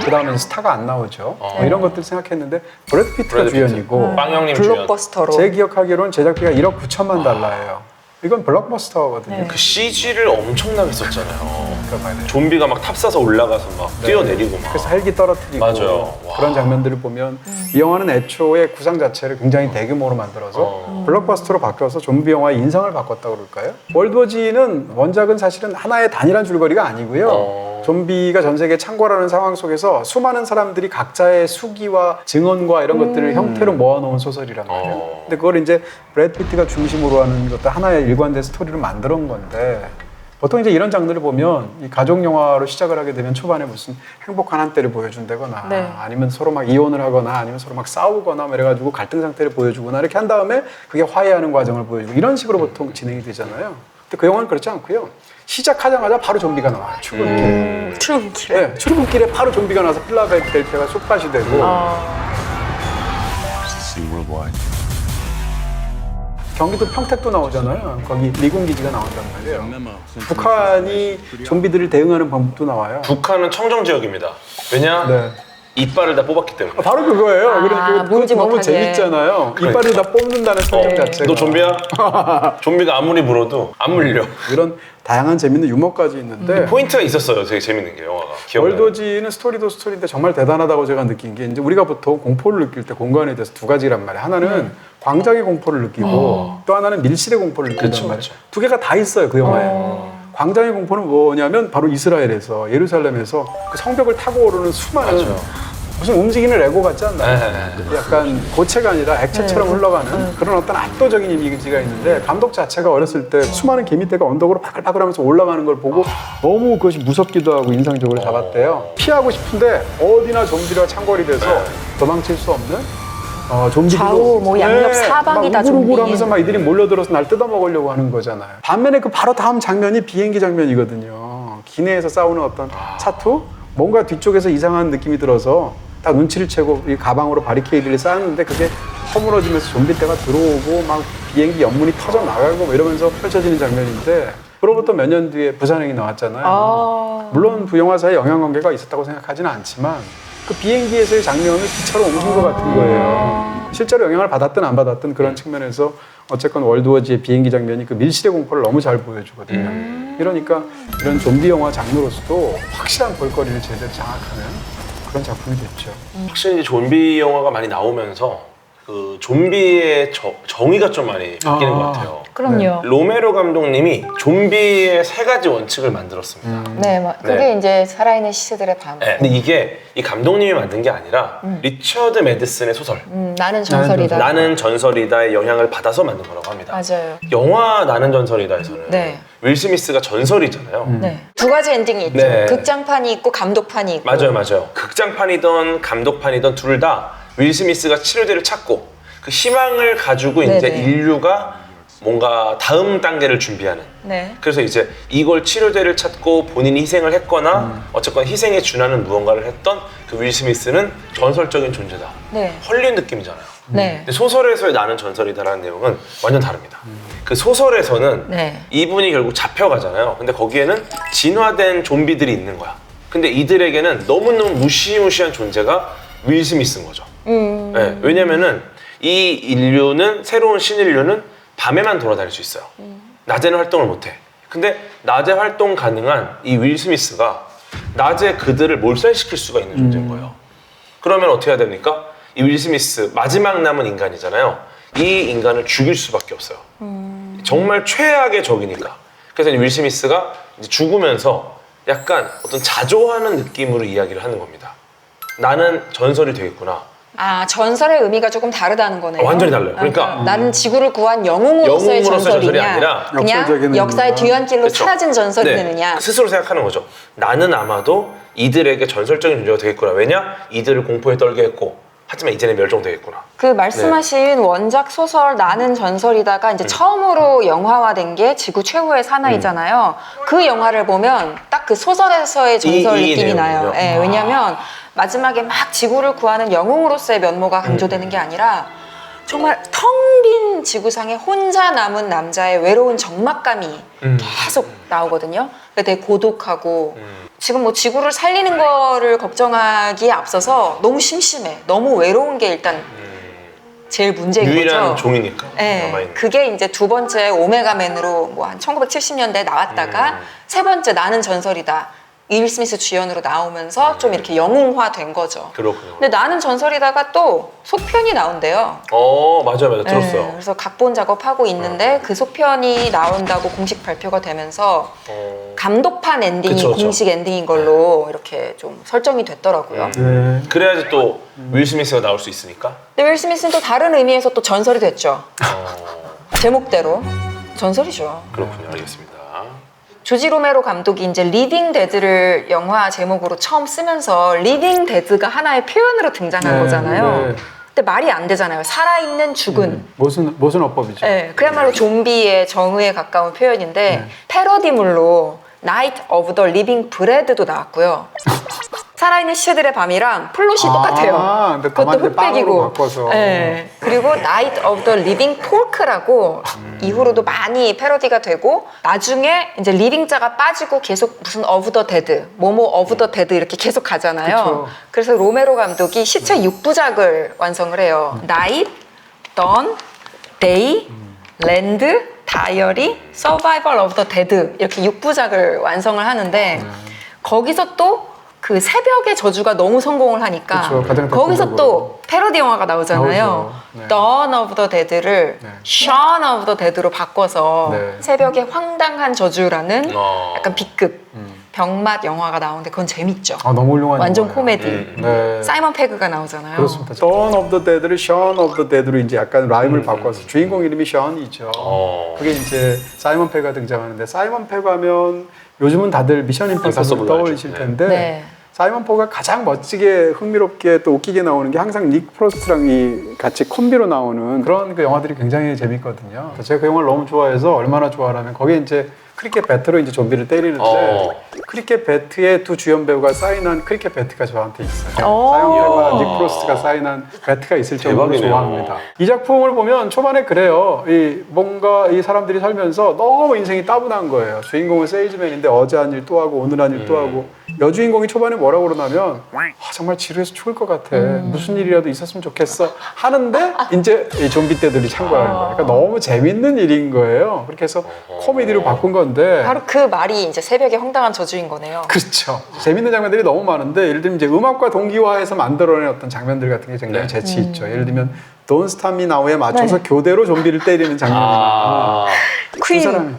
그 다음에 스타가 안 나오죠. 뭐 이런 것들 생각했는데 브래드 피트가 브래드 피트. 주연이고 빵형님 주연. 블록버스터로. 제 기억하기로는 제작비가 1억 9천만 달러예요. 이건 블록버스터거든요. 네. 그 CG를 엄청나게 썼잖아요. 그러니까 봐야 돼요. 좀비가 막 탑사서 올라가서 막 뛰어내리고 막. 그래서 헬기 떨어뜨리고 맞아요. 와. 그런 장면들을 보면 이 영화는 애초에 구상 자체를 굉장히 대규모로 만들어서 블록버스터로 바뀌어서 좀비 영화의 인상을 바꿨다고 그럴까요? 월드워즈는 원작은 사실은 하나의 단일한 줄거리가 아니고요. 좀비가 전 세계에 창궐하는 상황 속에서 수많은 사람들이 각자의 수기와 증언과 이런 것들을 형태로 모아놓은 소설이란 말이에요. 근데 그걸 이제 브래드 피트가 중심으로 하는 것도 하나의 일관된 스토리를 만들어 온 건데 보통 이제 이런 장르를 보면 이 가족 영화로 시작을 하게 되면 초반에 무슨 행복한 한때를 보여준다거나 네. 아니면 서로 막 이혼을 하거나 아니면 서로 막 싸우거나 뭐 이래가지고 갈등 상태를 보여주거나 이렇게 한 다음에 그게 화해하는 과정을 보여주고 이런 식으로 보통 진행이 되잖아요. 근데 그 영화는 그렇지 않고요. 시작하자마자 바로 좀비가 나와요. 출근길에. 출근길에. 네, 출근길에 바로 좀비가 나서 필라델피아가 쑥밭이 되고 경기도 평택도 나오잖아요. 거기 미군 기지가 나온단 말이에요. 북한이 좀비들을 대응하는 방법도 나와요. 북한은 청정 지역입니다. 왜냐? 네. 이빨을 다 뽑았기 때문에. 바로 그거예요. 그러니까 물지 너무 못하게. 재밌잖아요. 그러니까. 이빨을 다 뽑는다는 설정 자체가. 너 좀비야? 좀비가 아무리 물어도 안 물려. 이런 다양한 재밌는 유머까지 있는데 포인트가 있었어요. 되게 재밌는 게 영화가. 기억나요? 월드워즈는 스토리도 스토리인데 정말 대단하다고 제가 느낀 게 이제 우리가 보통 공포를 느낄 때 공간에 대해서 두 가지란 말이에요. 하나는 광장의 공포를 느끼고 또 하나는 밀실의 공포를 느낀단 그쵸, 말이에요. 그쵸. 두 개가 다 있어요. 그 영화에. 광장의 공포는 뭐냐면 바로 이스라엘에서 예루살렘에서 그 성벽을 타고 오르는 수많은 맞아요. 무슨 움직이는 레고 같지 않나요? 네. 약간 고체가 아니라 액체처럼 흘러가는 그런 어떤 압도적인 이미지가 있는데 감독 자체가 어렸을 때 수많은 개미떼가 언덕으로 바글바글하면서 올라가는 걸 보고 너무 그것이 무섭기도 하고 인상적으로 잡았대요. 피하고 싶은데 어디나 좀비가 창궐이 돼서 도망칠 수 없는 좀비들도 좌우 뭐 양옆 사방이 다 좀비. 하면서 막 이들이 몰려들어서 날 뜯어먹으려고 하는 거잖아요. 반면에 그 바로 다음 장면이 비행기 장면이거든요. 기내에서 싸우는 어떤 차투? 뭔가 뒤쪽에서 이상한 느낌이 들어서 딱 눈치를 채고 이 가방으로 바리케이드를 쌓았는데 그게 허물어지면서 좀비 떼가 들어오고 막 비행기 옆문이 터져 나가고 뭐 이러면서 펼쳐지는 장면인데 그로부터 몇 년 뒤에 부산행이 나왔잖아요. 물론 그 영화사에 영향관계가 있었다고 생각하지는 않지만 그 비행기에서의 장면을 기차로 옮긴 것 같은 거예요. 실제로 영향을 받았든 안 받았든 그런 측면에서 어쨌건 월드워즈의 비행기 장면이 그 밀실의 공포를 너무 잘 보여주거든요. 이러니까 이런 좀비 영화 장르로서도 확실한 볼거리를 제대로 장악하는 그런 작품이 됐죠. 확실히 이제 좀비 영화가 많이 나오면서 그 좀비의 정의가 좀 많이 바뀌는 것 같아요. 그럼요. 로메로 감독님이 좀비의 3가지 원칙을 만들었습니다. 네, 그게 네. 이제 살아있는 시체들의 밤. 네, 근데 이게 이 감독님이 만든 게 아니라 리처드 매드슨의 소설 나는 전설이다. 나는 전설이다의 영향을 받아서 만든 거라고 합니다. 맞아요. 영화 나는 전설이다에서는 네. 윌 스미스가 전설이잖아요. 네. 두 가지 엔딩이 있죠. 네. 극장판이 있고 감독판이 있고. 맞아요. 극장판이든 감독판이든 둘 다 윌 스미스가 치료제를 찾고 그 희망을 가지고 이제 네네. 인류가 뭔가 다음 단계를 준비하는. 네. 그래서 이제 이걸 치료제를 찾고 본인이 희생을 했거나 어쨌건 희생에 준하는 무언가를 했던 그 윌 스미스는 전설적인 존재다. 네. 헐리우드 느낌이잖아요. 네. 근데 소설에서의 나는 전설이다라는 내용은 완전 다릅니다. 그 소설에서는 네. 이분이 결국 잡혀가잖아요. 근데 거기에는 진화된 좀비들이 있는 거야. 근데 이들에게는 너무너무 무시무시한 존재가 윌 스미스인 거죠. 네, 왜냐면은 이 인류는 새로운 신인류는 밤에만 돌아다닐 수 있어요. 낮에는 활동을 못해. 근데 낮에 활동 가능한 이 윌 스미스가 낮에 그들을 몰살시킬 수가 있는 존재인 거예요. 그러면 어떻게 해야 됩니까? 이 윌 스미스 마지막 남은 인간이잖아요. 이 인간을 죽일 수밖에 없어요. 정말 최악의 적이니까. 그래서 윌 스미스가 이제 죽으면서 약간 어떤 자조하는 느낌으로 이야기를 하는 겁니다. 나는 전설이 되겠구나. 아, 전설의 의미가 조금 다르다는 거네요. 완전히 달라요. 그러니까 나는 지구를 구한 영웅으로서의 영웅으로서의 전설이 전설이냐, 아니라 그냥 역사적인 역사의 의미가. 뒤안길로 그쵸. 사라진 전설이 네, 되느냐. 스스로 생각하는 거죠. 나는 아마도 이들에게 전설적인 존재가 되겠구나. 왜냐? 이들을 공포에 떨게 했고 하지만 이제는 멸종되겠구나. 그 말씀하신 원작 소설 나는 전설이다가 이제 처음으로 영화화된 게 지구 최후의 사나이잖아요. 그 영화를 보면 딱 그 소설에서의 전설 이 느낌이 나요. 내용이요? 예, 왜냐면 마지막에 막 지구를 구하는 영웅으로서의 면모가 강조되는 게 아니라 정말 텅 빈 지구상에 혼자 남은 남자의 외로운 적막감이 계속 나오거든요. 그러니까 되게 고독하고 지금 뭐 지구를 살리는 거를 걱정하기에 앞서서 너무 심심해. 너무 외로운 게 일단 제일 문제인 유일한 거죠. 종이니까. 네, 남아있는. 그게 이제 두 번째 오메가맨으로 뭐 한 1970년대에 나왔다가 세 번째 나는 전설이다. 윌 스미스 주연으로 나오면서 좀 이렇게 영웅화된 거죠. 그렇군요. 근데 나는 전설이다가 또 속편이 나온대요. 맞아요. 들었어요. 네, 그래서 각본 작업하고 있는데 그 속편이 나온다고 공식 발표가 되면서 감독판 엔딩이 그쵸. 공식 엔딩인 걸로 이렇게 좀 설정이 됐더라고요. 네. 그래야지 또 윌 스미스가 나올 수 있으니까. 근데 윌 스미스는 또 다른 의미에서 또 전설이 됐죠. 제목대로 전설이죠. 그렇군요. 알겠습니다. 조지 로메로 감독이 이제 리빙 데드를 영화 제목으로 처음 쓰면서 리빙 데드가 하나의 표현으로 등장한 네, 거잖아요. 네. 근데 말이 안 되잖아요. 살아있는 죽은. 모순어법이죠. 네, 그야말로 좀비의 정의에 가까운 표현인데 패러디물로 나이트 오브 더 리빙 브레드도 나왔고요. 살아있는 시체들의 밤이랑 플롯이 똑같아요. 근데 그것도 다만 이제 빵으로 흑백이고. 바꿔서. 네. 그리고 나이트 오브 더 리빙 포크라고 이후로도 많이 패러디가 되고 나중에 이제 리빙자가 빠지고 계속 무슨 오브 더 데드, 뭐뭐 오브 더 데드 이렇게 계속 가잖아요. 그쵸. 그래서 로메로 감독이 시체 6부작을 완성을 해요. 나이트, 던, 데이, 랜드, 다이어리, 서바이벌 오브 더 데드 이렇게 6부작을 완성을 하는데 거기서 또 그 새벽의 저주가 너무 성공을 하니까 그쵸, 가장 거기서 대표적으로. 또 패러디 영화가 나오잖아요. 나오죠. 네. Dawn of the Dead를 네. Shaun of the Dead로 바꿔서 네. 새벽의 황당한 저주라는 어. 약간 B급 병맛 영화가 나오는데 그건 재밌죠. 아, 너무 훌륭한 완전 영화예요. 코미디. 네. 사이먼 페그가 나오잖아요. 그렇습니다. Dawn of the Dead를 Shaun of the Dead로 이제 약간 라임을 바꿔서 주인공 이름이 션이죠. 그게 이제 사이먼 페그가 등장하는데 사이먼 페그 하면 요즘은 다들 미션 임파서블 임파서블 떠올리실 알죠. 텐데 네. 사이먼 페그가 가장 멋지게 흥미롭게 또 웃기게 나오는 게 항상 닉 프로스트랑 이 같이 콤비로 나오는 그런 그 영화들이 굉장히 재밌거든요. 제가 그 영화를 너무 좋아해서 얼마나 좋아하냐면 거기에 이제 크리켓 배트로 이제 좀비를 때리는데 크리켓 배트의 두 주연 배우가 사인한 크리켓 배트가 저한테 있어요. 사이먼 페그와 닉 프로스트가 사인한 배트가 있을 정도로 대박이네요. 좋아합니다. 이 작품을 보면 초반에 그래요. 이 뭔가 이 사람들이 살면서 너무 인생이 따분한 거예요. 주인공은 세일즈맨인데 어제 한 일 또 하고 오늘 한 일 또 하고 여주인공이 초반에 뭐라고 그러냐면 정말 지루해서 죽을 것 같아. 무슨 일이라도 있었으면 좋겠어. 하는데 이제 이 좀비 떼들이 창궐하는 거예요. 그러니까 너무 재밌는 일인 거예요. 그렇게 해서 코미디로 바꾼 건데 바로 그 말이 이제 새벽의 황당한 저주인 거네요. 그렇죠. 재밌는 장면들이 너무 많은데 예를 들면 이제 음악과 동기화해서 만들어낸 어떤 장면들 같은 게 굉장히 재치 있죠. 예를 들면 Don't Stop Me Now에 맞춰서 교대로 좀비를 때리는 장면이나 두 사람이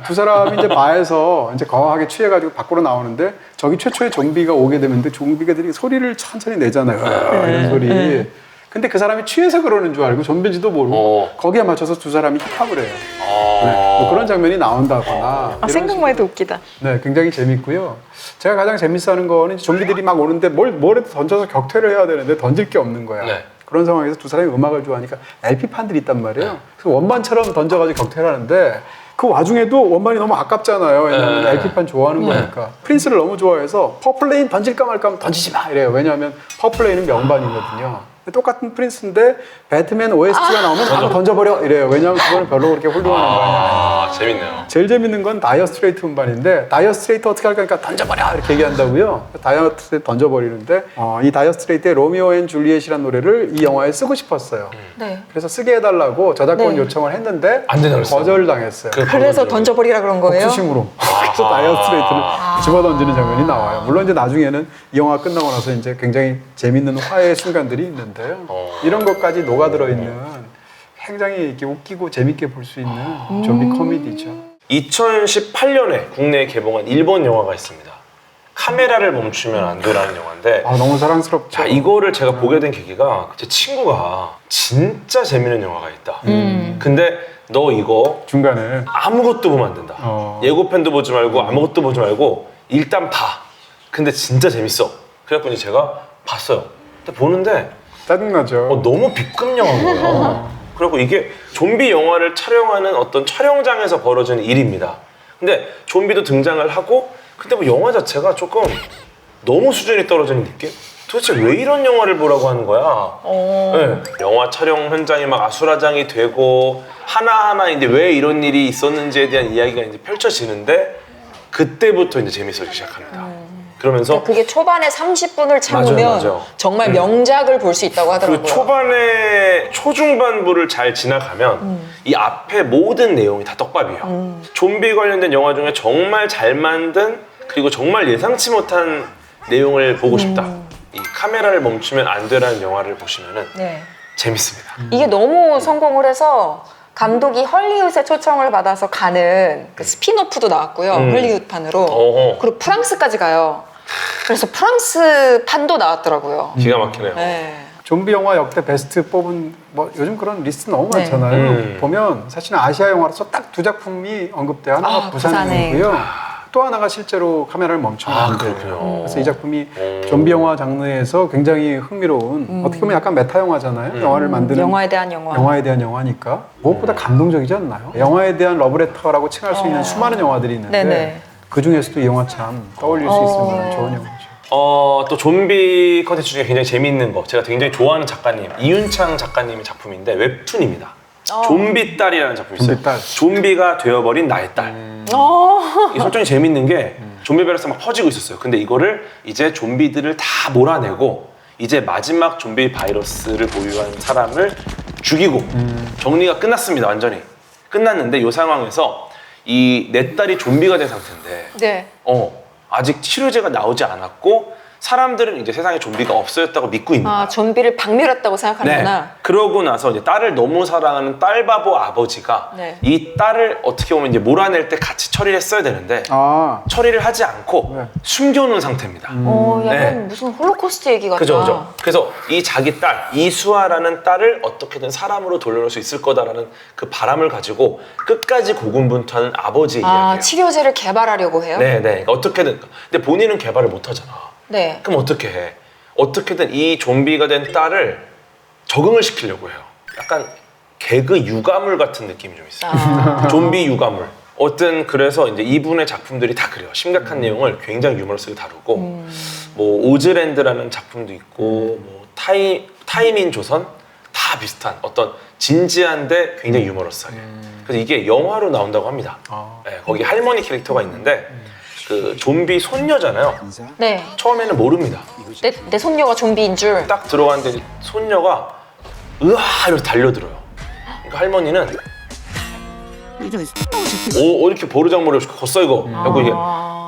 두 사람이 이제 바에서 이제 거하게 취해가지고 밖으로 나오는데 저기 최초의 좀비가 오게 되면 좀비가들이 소리를 천천히 내잖아요. 이런 소리. 근데 그 사람이 취해서 그러는 줄 알고 좀비인지도 모르고 거기에 맞춰서 두 사람이 힙합을 해요. 뭐 그런 장면이 나온다거나 이런 생각만 해도 웃기다. 네, 굉장히 재밌고요. 제가 가장 재밌어하는 거는 좀비들이 막 오는데 뭐라도 던져서 격퇴를 해야 되는데 던질 게 없는 거야. 네. 그런 상황에서 두 사람이 음악을 좋아하니까 LP판들이 있단 말이에요. 그래서 원반처럼 던져가지고 격퇴를 하는데 그 와중에도 원반이 너무 아깝잖아요. 왜냐하면 LP판 좋아하는 거니까. 프린스를 너무 좋아해서 퍼플레인 던질까 말까 하면 던지지 마 이래요. 왜냐하면 퍼플레인은 명반이거든요. 똑같은 프린스인데 배트맨 OST가 나오면 바로 던져버려 이래요. 왜냐하면 그거는 별로 그렇게 훌륭한 음반이 아니에요. 재밌네요. 제일 재밌는 건 다이어 스트레이트 음반인데 다이어 스트레이트 어떻게 할까 하니까 던져버려 이렇게 얘기한다고요. 다이어 스트레이트 던져버리는데 이 다이어 스트레이트의 로미오 앤 줄리엣이라는 노래를 이 영화에 쓰고 싶었어요. 네. 그래서 쓰게 해달라고 저작권 네. 요청을 했는데 안 된다고 그랬어요. 거절당했어요. 그래서 던져버리라 그런 거예요? 수심으로. 그래서 다이어 스트레이트를 집어던지는 장면이 나와요. 물론 이제 나중에는 이 영화 끝나고 나서 이제 굉장히 재밌는 화해의 순간들이 있는데요. 이런 것까지 녹아들어 있는 굉장히 이렇게 웃기고 재밌게 볼 수 있는 좀비 코미디죠. 2018년에 국내에 개봉한 일본 영화가 있습니다. 카메라를 멈추면 안 돼라는 영화인데 너무 사랑스럽죠. 자, 이거를 제가 보게 된 계기가 제 친구가 진짜 재밌는 영화가 있다. 근데 너 이거 중간에 아무것도 보면 안 된다. 예고편도 보지 말고 아무것도 보지 말고 일단 봐. 근데 진짜 재밌어. 그래갖고 이제 제가 봤어요. 근데 보는데 짜증나죠. 너무 B급 영화인 거예요. 그리고 이게 좀비 영화를 촬영하는 어떤 촬영장에서 벌어지는 일입니다. 근데 좀비도 등장을 하고 근데 뭐 영화 자체가 조금 너무 수준이 떨어지는 느낌? 도대체 왜 이런 영화를 보라고 하는 거야? 네. 영화 촬영 현장이 막 아수라장이 되고 하나하나 이제 왜 이런 일이 있었는지에 대한 이야기가 이제 펼쳐지는데 그때부터 이제 재밌어지기 시작합니다. 그러면서 그게 초반에 30분을 참으면 맞아요. 정말 명작을 볼 수 있다고 하더라고요. 그 초반에 초중반부를 잘 지나가면 이 앞에 모든 내용이 다 떡밥이에요. 좀비 관련된 영화 중에 정말 잘 만든 그리고 정말 예상치 못한 내용을 보고 싶다. 이 카메라를 멈추면 안 되라는 영화를 보시면은 네. 재밌습니다. 이게 너무 성공을 해서 감독이 헐리우드에 초청을 받아서 가는 그 스피노프도 나왔고요. 헐리우드판으로. 그리고 프랑스까지 가요. 그래서 프랑스 판도 나왔더라고요. 기가 막히네요. 네. 좀비 영화 역대 베스트 뽑은 뭐 요즘 그런 리스트 너무 네. 많잖아요. 보면 사실은 아시아 영화로서 딱 두 작품이 언급돼요. 하나가 부산행이고요. 또 하나가 실제로 카메라를 멈추는 그렇군요. 그래서 이 작품이 좀비 영화 장르에서 굉장히 흥미로운 어떻게 보면 약간 메타 영화잖아요. 영화를 만드는 영화에 대한 영화. 영화에 대한 영화니까 무엇보다 감동적이지 않나요? 영화에 대한 러브레터라고 칭할 수 있는 수많은 영화들이 있는데 네네. 그 중에서도 이 영화 참 떠올릴 수 있을 만한 좋은 영화죠. 또 좀비 컨텐츠 중에 굉장히 재미있는 거 제가 굉장히 좋아하는 작가님 이윤창 작가님의 작품인데 웹툰입니다. 좀비 딸이라는 작품이 있어요. 좀비 딸. 좀비가 되어버린 나의 딸. 이 설정이 재밌는 게 좀비 바이러스가 막 퍼지고 있었어요. 근데 이거를 이제 좀비들을 다 몰아내고 이제 마지막 좀비 바이러스를 보유한 사람을 죽이고 정리가 끝났습니다. 완전히 끝났는데 이 상황에서 이 내 딸이 좀비가 된 상태인데 네. 아직 치료제가 나오지 않았고 사람들은 이제 세상에 좀비가 없어졌다고 믿고 있는 거야. 아, 좀비를 박멸했다고 생각하는구나. 그러고 나서 이제 딸을 너무 사랑하는 딸바보 아버지가 네. 이 딸을 어떻게 보면 이제 몰아낼 때 같이 처리를 했어야 되는데 아, 처리를 하지 않고 네. 숨겨놓은 상태입니다. 약간 네. 무슨 홀로코스트 얘기 같다. 그죠, 그죠. 그래서 이 자기 딸 이수아라는 딸을 어떻게든 사람으로 돌려놓을 수 있을 거다라는 그 바람을 가지고 끝까지 고군분투하는 아버지의 이야기예요. 치료제를 개발하려고 해요? 네네. 그러니까 어떻게든. 근데 본인은 개발을 못하잖아. 네. 그럼 어떻게 해? 어떻게든 이 좀비가 된 딸을 적응을 시키려고 해요. 약간 개그 유가물 같은 느낌이 좀 있어요. 아. 좀비 유가물. 어떤 그래서 이제 이분의 작품들이 다 그래요. 심각한 내용을 굉장히 유머러스하게 다루고 뭐 오즈랜드라는 작품도 있고 뭐 타임인 조선 다 비슷한 어떤 진지한데 굉장히 유머러스하게. 그래서 이게 영화로 나온다고 합니다. 네, 거기 할머니 캐릭터가 있는데 그 좀비 손녀잖아요. 네. 처음에는 모릅니다. 내 손녀가 좀비인 줄. 딱 들어갔는데 손녀가 으아 이러면서 달려들어요. 그러니까 할머니는 이렇게 버르장머리 없이 걷어이고 하고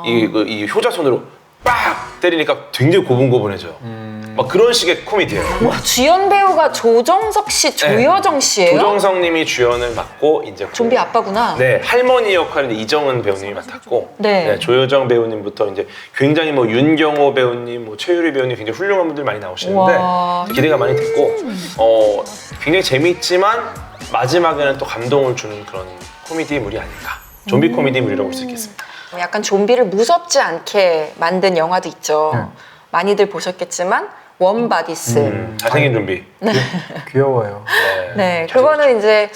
이 효자손으로 빡 때리니까 굉장히 고분고분해져요. 막 그런 식의 코미디예요. 와, 주연 배우가 조정석 씨, 조여정 씨예요? 조정석님이 주연을 맡고 이제 좀비 아빠구나. 네, 할머니 역할은 이정은 배우님이 맡았고, 네. 조여정 배우님부터 이제 굉장히 뭐 윤경호 배우님, 뭐 최유리 배우님 굉장히 훌륭한 분들 많이 나오시는데 와. 기대가 많이 됐고, 굉장히 재미있지만 마지막에는 또 감동을 주는 그런 코미디물이 아닐까. 좀비 코미디물이라고 볼 수 있겠습니다. 약간 좀비를 무섭지 않게 만든 영화도 있죠. 네. 많이들 보셨겠지만 원바디스. 잘생긴 좀비. 귀여워요. 네, 그거는 이제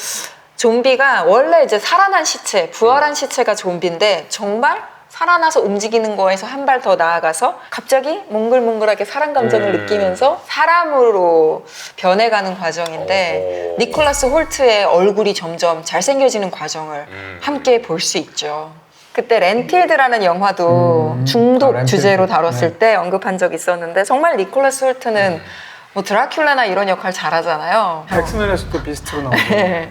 좀비가 원래 이제 살아난 시체, 부활한 시체가 좀비인데 정말 살아나서 움직이는 거에서 한 발 더 나아가서 갑자기 몽글몽글하게 사랑 감정을 느끼면서 사람으로 변해가는 과정인데 니콜라스 홀트의 얼굴이 점점 잘생겨지는 과정을 함께 볼 수 있죠. 그때 렌틸드라는 영화도 중독 렌틸드. 주제로 다뤘을 네. 때 언급한 적이 있었는데 정말 니콜라스 홀트는 뭐 드라큘라나 이런 역할 잘하잖아요. 엑스맨에서도 비스트로 나오죠. 네.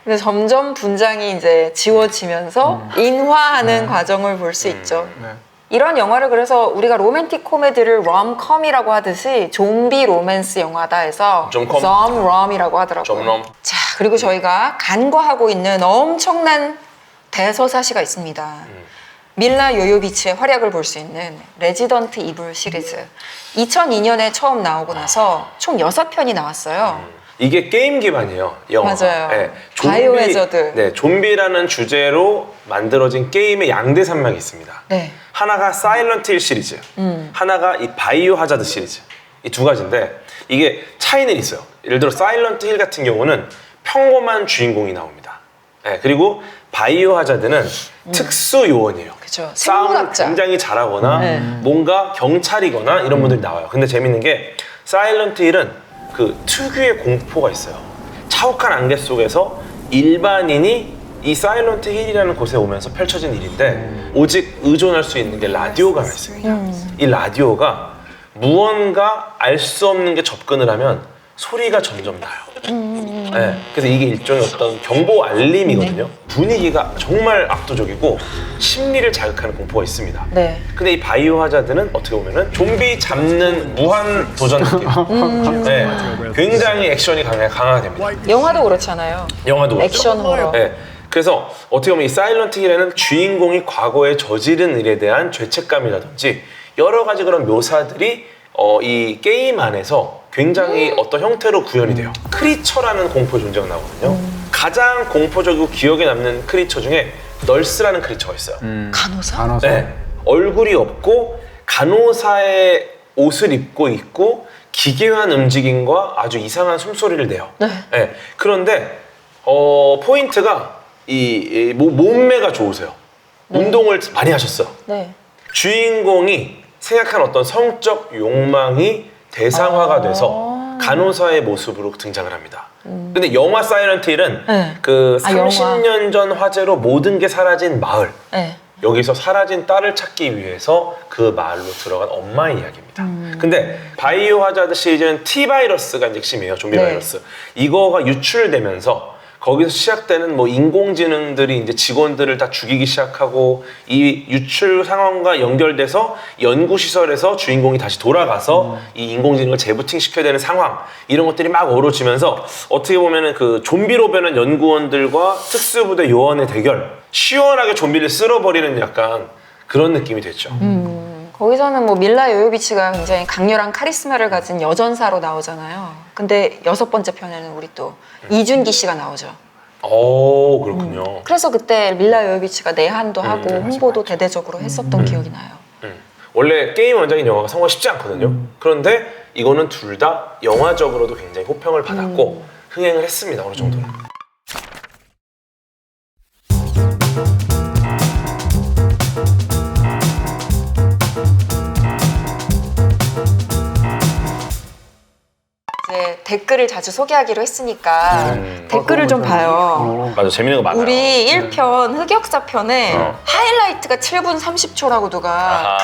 근데 점점 분장이 이제 지워지면서 인화하는 과정을 볼 수 있죠. 네. 이런 영화를 그래서 우리가 로맨틱 코미디를 롬컴이라고 하듯이 좀비 로맨스 영화다 해서 좀컴. 좀롬이라고 하더라고요. 좀롬. 자, 그리고 저희가 간과하고 있는 엄청난 대서사시가 있습니다. 밀라 요요비치의 활약을 볼 수 있는 레지던트 이블 시리즈. 2002년에 처음 나오고 나서 총 6편이 나왔어요. 이게 게임 기반이에요, 영화. 맞아요. 바이오 해저드. 네, 좀비라는 주제로 만들어진 게임의 양대 산맥이 있습니다. 네. 하나가 사일런트 힐 시리즈, 하나가 이 바이오 하자드 시리즈. 이 두 가지인데 이게 차이는 있어요. 예를 들어 사일런트 힐 같은 경우는 평범한 주인공이 나옵니다. 네, 그리고 바이오 하자드는 특수 요원이에요. 그죠. 싸움을 생물학자. 굉장히 잘하거나 네. 뭔가 경찰이거나 이런 분들이 나와요. 근데 재밌는 게 사일런트 힐은 그 특유의 공포가 있어요. 차혹한 안개 속에서 일반인이 이 사일런트 힐이라는 곳에 오면서 펼쳐진 일인데 오직 의존할 수 있는 게 라디오가 하나 있습니다. 이 라디오가 무언가 알 수 없는 게 접근을 하면 소리가 점점 나요. 네, 그래서 이게 일종의 어떤 경보 알림이거든요. 분위기가 정말 압도적이고 심리를 자극하는 공포가 있습니다. 네. 근데 이 바이오 하자드는 어떻게 보면은 좀비 잡는 무한 도전 느낌. 네, 굉장히 액션이 강하게 됩니다. 영화도 그렇잖아요. 영화도 그렇죠. 액션 호러. 네. 그래서 어떻게 보면 이 사일런트 힐에는 주인공이 과거에 저지른 일에 대한 죄책감이라든지 여러 가지 그런 묘사들이 이 게임 안에서 굉장히 어떤 형태로 구현이 돼요. 크리처라는 공포 존재가 나오거든요. 가장 공포적이고 기억에 남는 크리처 중에 널스라는 크리처가 있어요. 간호사? 간호사. 네. 얼굴이 없고 간호사의 옷을 입고 있고 기괴한 움직임과 아주 이상한 숨소리를 내요. 네. 그런데 포인트가 이 몸매가 좋으세요. 운동을 많이 하셨어. 네. 주인공이 생각한 어떤 성적 욕망이 대상화가 돼서 간호사의 모습으로 등장을 합니다. 근데 영화 사이런트 힐은 네. 그 영화. 30년 전 화재로 모든 게 사라진 마을. 네. 여기서 사라진 딸을 찾기 위해서 그 마을로 들어간 엄마의 이야기입니다. 근데 바이오 하자드 시리즈는 T 바이러스가 이제 핵심이에요. 좀비 네. 바이러스. 이거가 유출되면서 거기서 시작되는 뭐 인공지능들이 이제 직원들을 다 죽이기 시작하고 이 유출 상황과 연결돼서 연구시설에서 주인공이 다시 돌아가서 이 인공지능을 재부팅 시켜야 되는 상황 이런 것들이 막 어우러지면서 어떻게 보면은 그 좀비로 변한 연구원들과 특수부대 요원의 대결 시원하게 좀비를 쓸어버리는 약간 그런 느낌이 됐죠. 거기서는 뭐 밀라 요요비치가 굉장히 강렬한 카리스마를 가진 여전사로 나오잖아요. 근데 6번째 편에는 우리 또 이준기 씨가 나오죠. 오 그렇군요. 그래서 그때 밀라 요요비치가 내한도 하고 홍보도 대대적으로 했었던 기억이 나요. 원래 게임 원작인 영화가 성공가 쉽지 않거든요. 그런데 이거는 둘 다 영화적으로도 굉장히 호평을 받았고 흥행을 했습니다. 어느 정도는. 이제 댓글을 자주 소개하기로 했으니까 댓글을 좀 봐요. 맞아 재밌는 거 많아요. 우리 1편 흑역사 편에 하이라이트가 7분 30초라고 누가 아,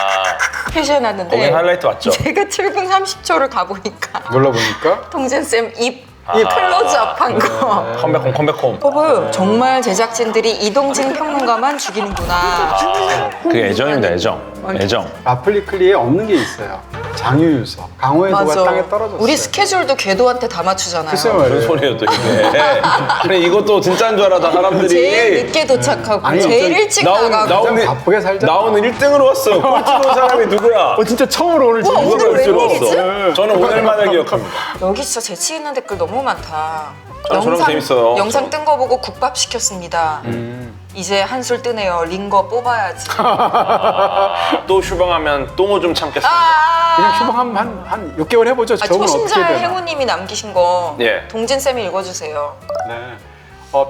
표시해놨는데 거긴 하이라이트 맞죠? 제가 7분 30초를 가보니까 눌러보니까 동진쌤 입 클로즈업한 거. 컴백홈 컴백홈. 정말 제작진들이 이동진 평론가만 죽이는구나. 그게 애정입니다 애정. 애정. 라플리클리에 없는 게 있어요. 장유유서, 강호애도가 땅에 떨어졌어요. 우리 스케줄도 궤도한테 다 맞추잖아요. 글쎄 무슨 말이에요. 소리예요 또 이게. 아니 이것도 진짜인 줄 알았다 사람들이. 제일 늦게 도착하고 아니, 제일 일찍 나가고. 좀 바쁘게 살자. 나오는 1등으로 왔어. 꼴찌로 사람이 누구야? 진짜 처음으로 오늘 우와, 오늘 꼴찌로 웬일이지? 왔어. 저는 오늘만을 기억합니다. 여기 진짜 재치 있는 댓글 너무 많다. 저런 거 재밌어요. 영상 뜬 거 보고 국밥 시켰습니다. 이제 한술 뜨네요. 링거 뽑아야지. 또 휴방하면 똥 좀 참겠습니다. 그냥 휴방 한 6개월 해보죠. 저건 어떻게 초심자의 되나. 행우님이 남기신 거 예. 동진쌤이 읽어주세요. 네.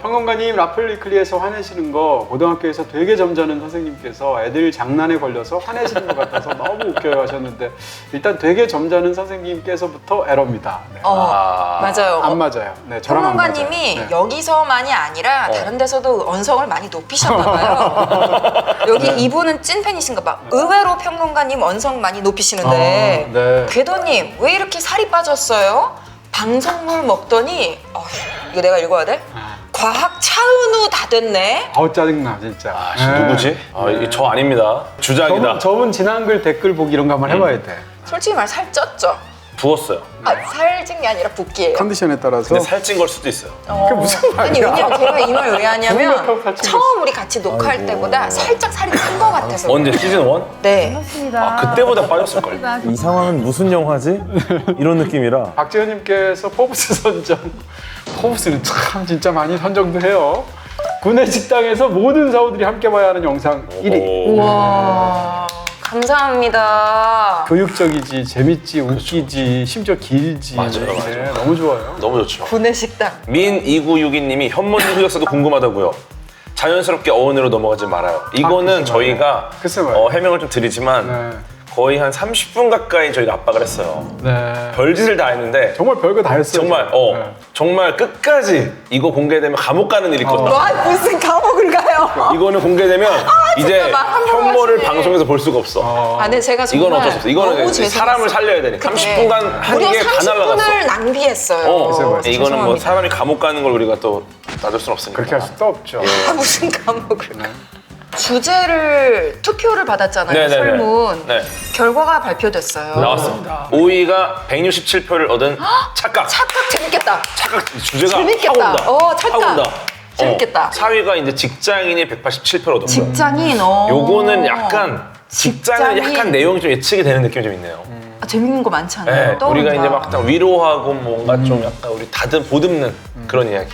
평론가님 라플리클리에서 화내시는 거 고등학교에서 되게 점잖은 선생님께서 애들 장난에 걸려서 화내시는 것 같아서 너무 웃겨요 하셨는데 일단 되게 점잖은 선생님께서부터 에러입니다. 네. 맞아요. 안 맞아요. 네, 저랑 안 맞아요. 평론가님이 네. 여기서만이 아니라 다른 데서도 언성을 많이 높이셨나봐요. 여기 이분은 찐팬이신가 봐. 의외로 평론가님 언성 많이 높이시는데 네. 궤도님 왜 이렇게 살이 빠졌어요? 방송물 먹더니 이거 내가 읽어야 돼? 과학 차은우 다 됐네. 아우 짜증나 진짜. 아, 누구지? 이게 저 아닙니다. 주작이다. 저분 지난 글 댓글 보기 이런 거 한번 해봐야 돼. 솔직히 말 살 쪘죠? 부었어요. 살찐 게 아니라 붓기예요. 컨디션에 따라서. 근데 살찐 걸 수도 있어요. 그게 무슨 말이야? 아니 왜냐면 제가 이 말 왜 하냐면 정말 살찐 처음 우리 같이 녹화할 때보다 살짝 살이 찐 것 같아서. 언제 시즌 1? 네. 그때보다 빠졌을걸. 이 상황은 무슨 영화지? 이런 느낌이라. 박지현님께서 포브스 선정. 포브스는 참 진짜 많이 선정도 해요. 구내 식당에서 모든 사우들이 함께 봐야 하는 영상 1위. 우와. 감사합니다. 교육적이지, 재밌지, 웃기지, 심지어 길지. 맞아요. 네, 너무 좋아요. 너무 좋죠. 구내식당. 민2962님이 현모님 흑역사도 궁금하다고요. 자연스럽게 어원으로 넘어가지 말아요. 이거는 글쎄 저희가 글쎄 말이에요. 해명을 좀 드리지만 네. 거의 한 30분 가까이 저희가 압박을 했어요. 네. 별짓을 다 했는데 정말 별거 다 했어요. 정말 네. 정말 끝까지 이거 공개되면 감옥 가는 일이 있거든요. 와 무슨 감옥을 가요? 이거는 공개되면 이제 말 함부로 현모를 하시네. 방송에서 볼 수가 없어. 네 제가 정말 이건 어쩔 수 없어. 이거는 너무 이제 죄송했어요. 사람을 살려야 되니까. 30분간 한 무려 게 다 30분을 날라갔어. 낭비했어요. 맞아요. 이거는 뭐 죄송합니다. 사람이 감옥 가는 걸 우리가 또 놔둘 순 없으니까. 그렇게 할 수도 없죠. 무슨 감옥을 가? 주제를 투표를 받았잖아요. 네네네. 설문. 네. 결과가 발표됐어요. 나왔습니다. 5위가 167표를 얻은 착각. 착각 재밌겠다. 착각 주제가 재밌겠다. 착각. 찰떡. 재밌겠다. 4위가 이제 직장인이 187표를 얻었고요. 직장인. 요거는 약간 직장은 직장인. 약간 내용이 좀 예측이 되는 느낌이 좀 있네요. 재밌는 거 많지 않아요? 네, 우리가 떠오른다. 이제 막 딱 위로하고 뭔가 좀 약간 우리 보듬는 그런 이야기.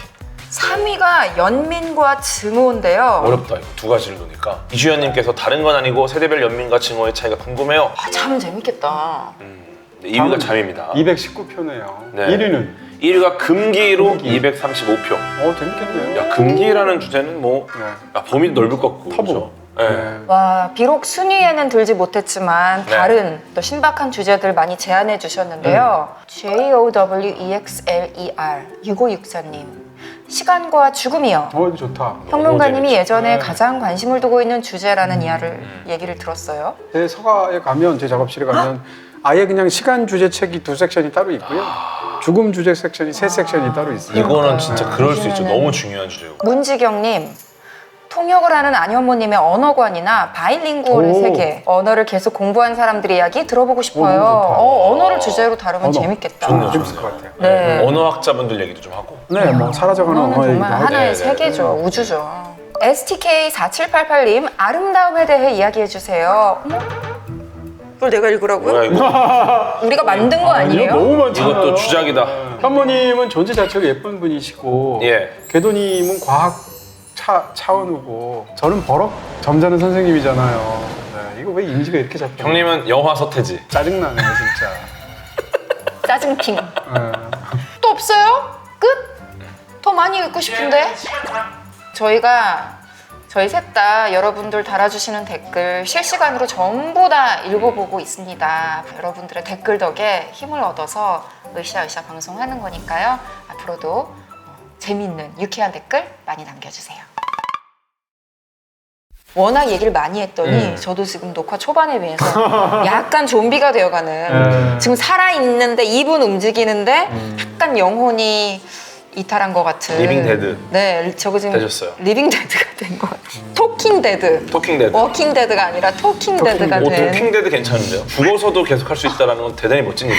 3위가 연민과 증오인데요. 어렵다 이거 두 가지를 놓으니까. 이주연님께서 다른 건 아니고 세대별 연민과 증오의 차이가 궁금해요. 참 재밌겠다. 2위가 잠입니다. 219표네요. 네. 1위는? 1위가 금기로 금기. 235표. 재밌겠네요. 야 금기라는 주제는 뭐 네. 범위도 넓을 것 같고. 터보. 그죠? 네. 네. 와, 비록 순위에는 들지 못했지만 네. 다른 또 신박한 주제들 많이 제안해 주셨는데요. JOWEXLER 6564님. 시간과 죽음이요. 이거 좋다. 평론가님이 재밌죠. 예전에 네. 가장 관심을 두고 있는 주제라는 얘기를 들었어요. 제 서가에 가면, 제 작업실에 가면 아예 그냥 시간 주제 책이 2섹션이 따로 있고요. 죽음 주제 섹션이 세 섹션이 따로 있어요. 이거는 진짜 그럴 수 있죠. 요즘에는- 너무 중요한 주제고. 문지경님, 통역을 하는 아니어머님의 언어관이나 바이링구얼의 오. 세계, 언어를 계속 공부한 사람들의 이야기 들어보고 싶어요. 너무 좋다. 언어를 주제로 다루면 언어. 재밌겠다. 좋네요. 재밌을 것 같아요. 네. 언어학자분들 얘기도 좀 하고. 네, 뭐 사라져가는 언어는 언어 얘기도 정말 하고. 하나의 네, 세계죠. 우주죠. STK4788님, 아름다움에 대해 이야기해 주세요. 그걸 내가 읽으라고요? 뭐야 이거? 우리가 만든 거 아니에요? 너무 많잖아요. 이것도 주작이다. 현모님은 존재 자체가 예쁜 분이시고 예. 궤도님은 과학 차원이고 저는 버럭 점잖은 선생님이잖아요. 네, 이거 왜 이미지가 이렇게 잡혀? 형님은 영화 서태지. 짜증나네 진짜. 짜증핑. 네. 또 없어요? 끝? 더 많이 읽고 싶은데? 저희 셋 다 여러분들 달아주시는 댓글 실시간으로 전부 다 읽어보고 있습니다. 여러분들의 댓글 덕에 힘을 얻어서 으쌰으쌰 방송하는 거니까요. 앞으로도 재미있는 유쾌한 댓글 많이 남겨주세요. 워낙 얘기를 많이 했더니 저도 지금 녹화 초반에 비해서 약간 좀비가 되어가는 지금 살아있는데 입은 움직이는데 약간 영혼이 이탈한 것 같은 리빙 데드. 네, 저거 지금 되셨어요. 리빙 데드가 된 것 같아요. 토킹 데드. 토킹 데드. 워킹 데드가 아니라 토킹 데드가 오, 된. 토킹 데드 괜찮은데요? 죽어서도 계속 할 수 있다는 건 대단히 멋진 일.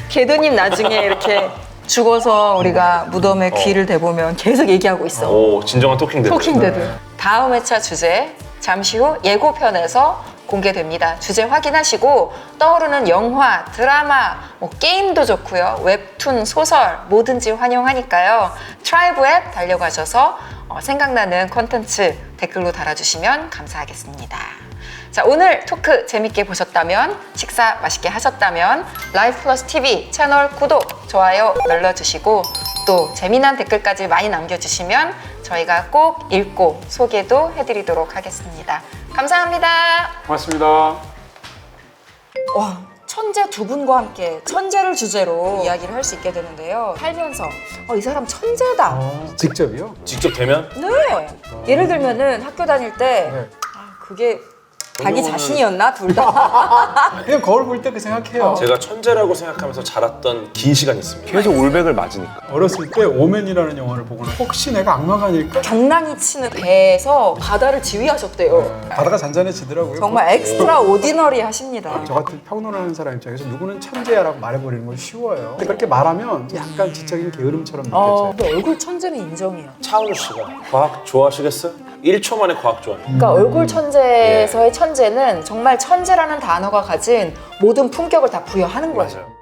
개도님 나중에 이렇게 죽어서 우리가 무덤에 귀를 대보면 계속 얘기하고 있어. 오, 진정한 토킹 데드. 토킹 데드. 다음 회차 주제 잠시 후 예고편에서 공개됩니다. 주제 확인하시고 떠오르는 영화, 드라마, 뭐 게임도 좋고요. 웹툰, 소설 뭐든지 환영하니까요. 트라이브 앱 달려가셔서 생각나는 콘텐츠 댓글로 달아주시면 감사하겠습니다. 자, 오늘 토크 재밌게 보셨다면, 식사 맛있게 하셨다면 라이프 플러스 TV 채널 구독, 좋아요 눌러주시고 또 재미난 댓글까지 많이 남겨주시면 저희가 꼭 읽고 소개도 해드리도록 하겠습니다. 감사합니다. 고맙습니다. 와, 천재 두 분과 함께 천재를 주제로 이야기를 할 수 있게 되는데요. 살면서 이 사람 천재다. 직접이요? 직접 되면? 네. 예를 들면은 학교 다닐 때 네. 그게 자기 자신이었나 둘 다. 그냥 거울 볼 때 그 생각해요. 제가 천재라고 생각하면서 자랐던 긴 시간이 있습니다. 계속 올백을 맞으니까. 어렸을 때 오맨이라는 영화를 보고는 혹시 내가 악마가 아닐까? 경랑이 치는 배에서 바다를 지휘하셨대요. 바다가 잔잔해지더라고요. 정말 엑스트라 오디너리 하십니다. 저 같은 평론하는 사람 입장에서 누구는 천재야라고 말해버리는 건 쉬워요. 근데 그렇게 말하면 약간 지적인 게으름처럼 느껴져요. 근데 얼굴 천재는 인정해요. 차은우 씨가 과학 좋아하시겠어요? 1초 만에 과학 좋아합니다. 그러니까 얼굴 천재에서의 천재는 정말 천재라는 단어가 가진 모든 품격을 다 부여하는 거예요. 맞아요.